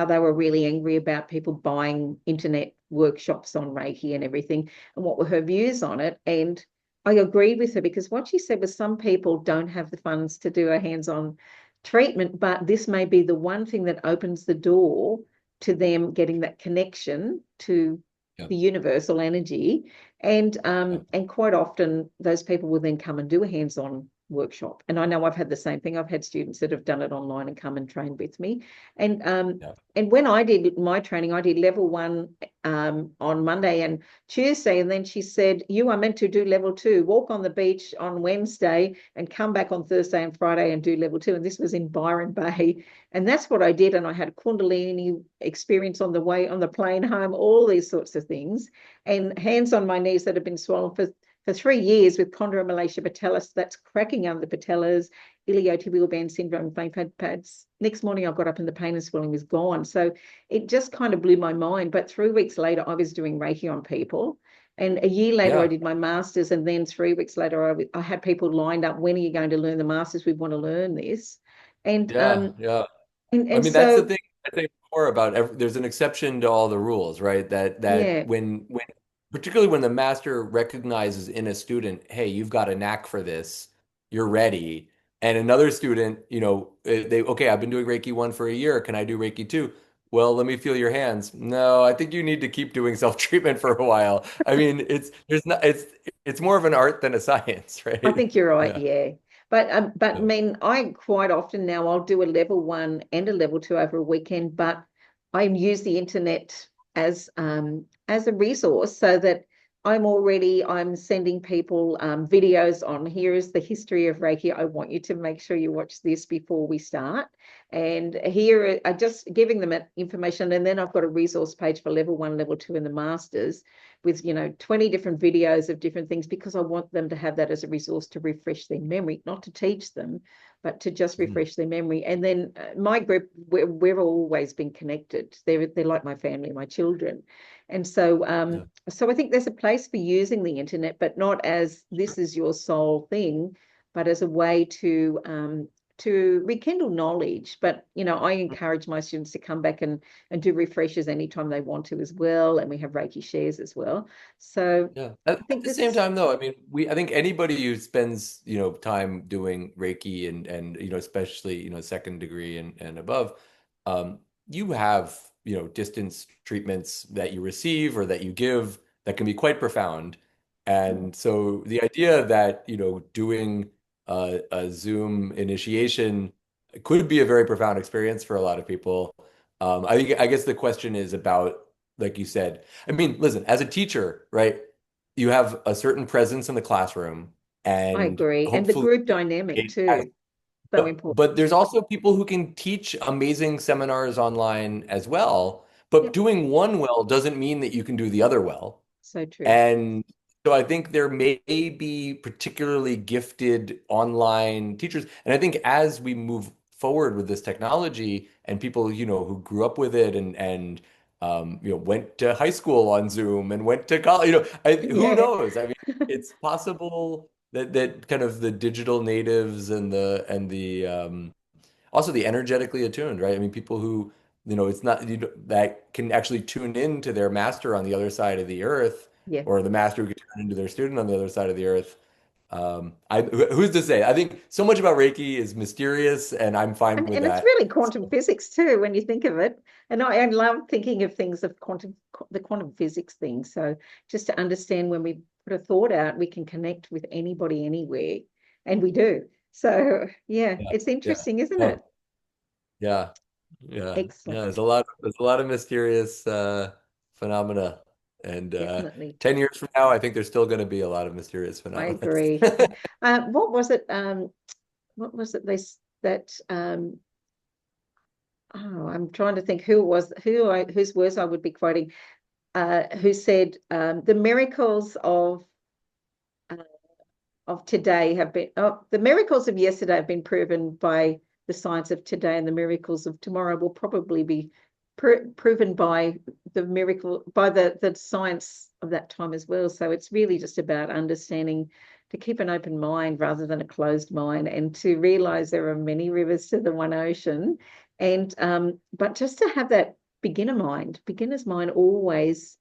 they were really angry about people buying internet workshops on Reiki and everything, and what were her views on it. And I agreed with her because what she said was some people don't have the funds to do a hands-on treatment, but this may be the one thing that opens the door to them getting that connection to yeah, the universal energy. yeah, And quite often those people will then come and do a hands-on workshop. And I know I've had the same thing. I've had students that have done it online and come and train with me. And yeah, and when I did my training, I did level 1 on Monday and Tuesday. And then she said, you are meant to do level 2, walk on the beach on Wednesday and come back on Thursday and Friday and do level 2. And this was in Byron Bay. And that's what I did. And I had a Kundalini experience on the way on the plane home, all these sorts of things, and hands on my knees that have been swollen for 3 years with chondromalacia patellis, that's cracking under the patellas, iliotibial band syndrome, pain pads. Next morning, I got up and the pain and swelling was gone. So it just kind of blew my mind. But 3 weeks later, I was doing Reiki on people. And a year later, I yeah, did my master's. And then 3 weeks later, I had people lined up. When are you going to learn the master's? We want to learn this. And yeah, yeah. I and mean, that's the so, thing I think more about there's an exception to all the rules, right? That yeah. when particularly when the master recognizes in a student, hey, you've got a knack for this, you're ready. And another student, okay, I've been doing Reiki 1 for a year. Can I do Reiki 2? Well, let me feel your hands. No, I think you need to keep doing self-treatment for a while. I mean, it's more of an art than a science, I right? think you're right, Yeah. yeah. But I Yeah. mean, I quite often now I'll do a level 1 and a level 2 over a weekend, but I use the internet as a resource so that I'm sending people videos on here is the history of Reiki. I want you to make sure you watch this before we start. And here I just giving them information, and then I've got a resource page for level 1, level 2, and the masters with 20 different videos of different things because I want them to have that as a resource to refresh their memory, not to teach them, but to just Mhm. refresh their memory. And then my group, we've always been connected. They're like my family, my children. And Yeah. so I think there's a place for using the internet, but not as this is your sole thing, but as a way to to rekindle knowledge. But I encourage my students to come back and do refreshers anytime they want to as well, and we have Reiki shares as well. So Yeah. I At think the this same is, time, though, I mean, I think anybody who spends, time doing Reiki and especially, second degree and above, um, you have, distance treatments that you receive or that you give that can be quite profound. And so the idea that, doing a Zoom initiation could be a very profound experience for a lot of people. I guess the question is about, like you said, I mean, listen, as a teacher, right, you have a certain presence in the classroom, I and agree. And the hopefully, group dynamic too, so but important. there's also people who can teach amazing seminars online as well. Yep, But doing one well doesn't mean that you can do the other well. so true. And so I think there may be particularly gifted online teachers. And I think as we move forward with this technology and people, who grew up with it and went to high school on Zoom and went to college, who Yeah, knows? I mean, it's possible that kind of the digital natives and the also the energetically attuned, right? I mean, people who, it's not that can actually tune in to their master on the other side of the earth, yeah. or the master who can turn into their student on the other side of the earth. Who's to say? I think so much about Reiki is mysterious, and I'm fine with And it's that. really quantum physics too, when you think of it. And I love thinking of things of the quantum physics thing. So just to understand when we put a thought out, we can connect with anybody anywhere, and we do. So yeah, Yeah, it's yeah, interesting, isn't oh, it? yeah, yeah, yeah. Excellent. There's a lot of mysterious phenomena, and Definitely. 10 years from now, I think there's still going to be a lot of mysterious I phenomena. agree. What was it? What was it? That oh, I'm trying to think who it was, whose words I would be quoting, who said the miracles uh, of today have been, oh, the miracles of yesterday have been proven by the science of today, and the miracles of tomorrow will probably be proven by the science of that time as well. So it's really just about understanding, to keep an open mind rather than a closed mind, and to realize there are many rivers to the one ocean. And but just to have that beginner's mind, always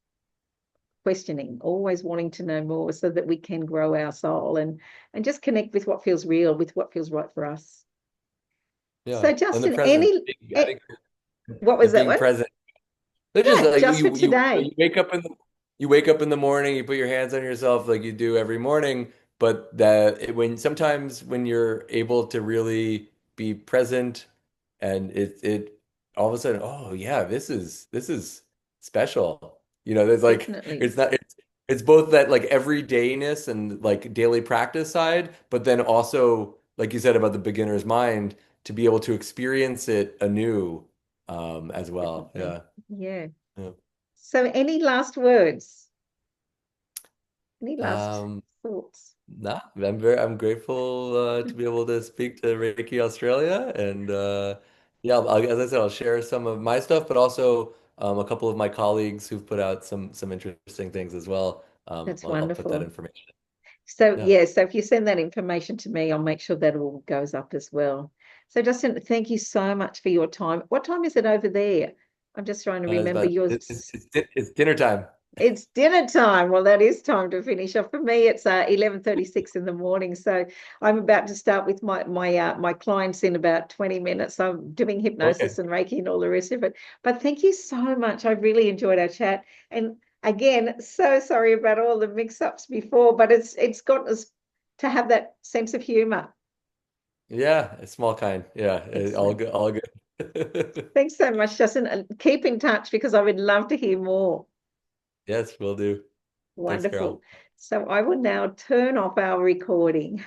questioning, always wanting to know more, so that we can grow our soul and just connect with what feels real, with what feels right for us. Yeah, So and the Justin, present. I think what the was that being one? present. They're just Yeah, like just for you today. wake up in the morning, you put your hands on yourself like you do every morning, but when sometimes when you're able to really be present, and it all of a sudden, oh yeah, this is special. There's like Definitely. it's both that like everydayness and like daily practice side, but then also like you said about the beginner's mind, to be able to experience it anew, as well. Definitely. Yeah. Yeah. Yeah. So any last words? Any last Um, thoughts? nah, I'm grateful to be able to speak to Reiki Australia, and yeah, as I said, I'll share some of my stuff, but also a couple of my colleagues who've put out some interesting things as well. That's I'll put that wonderful. information. So Yeah, yeah, so if you send that information to me, I'll make sure that all goes up as well. So Justin, thank you so much for your time. What time is it over there? I'm just trying to it's remember about yours. it's dinner time. It's dinner time. Well, that is time to finish up. For me, it's 11:36 in the morning. So I'm about to start with my clients in about 20 minutes. I'm doing Okay. hypnosis and Reiki and all the rest of it. But thank you so much. I really enjoyed our chat. And again, so sorry about all the mix-ups before, but it's got us to have that sense of humor. Yeah, a small kind. Yeah, all Excellent. good, all good. Thanks so much, Justin. And keep in touch, because I would love to hear more. Yes, will do. Thanks, Wonderful. Carol. So I will now turn off our recording.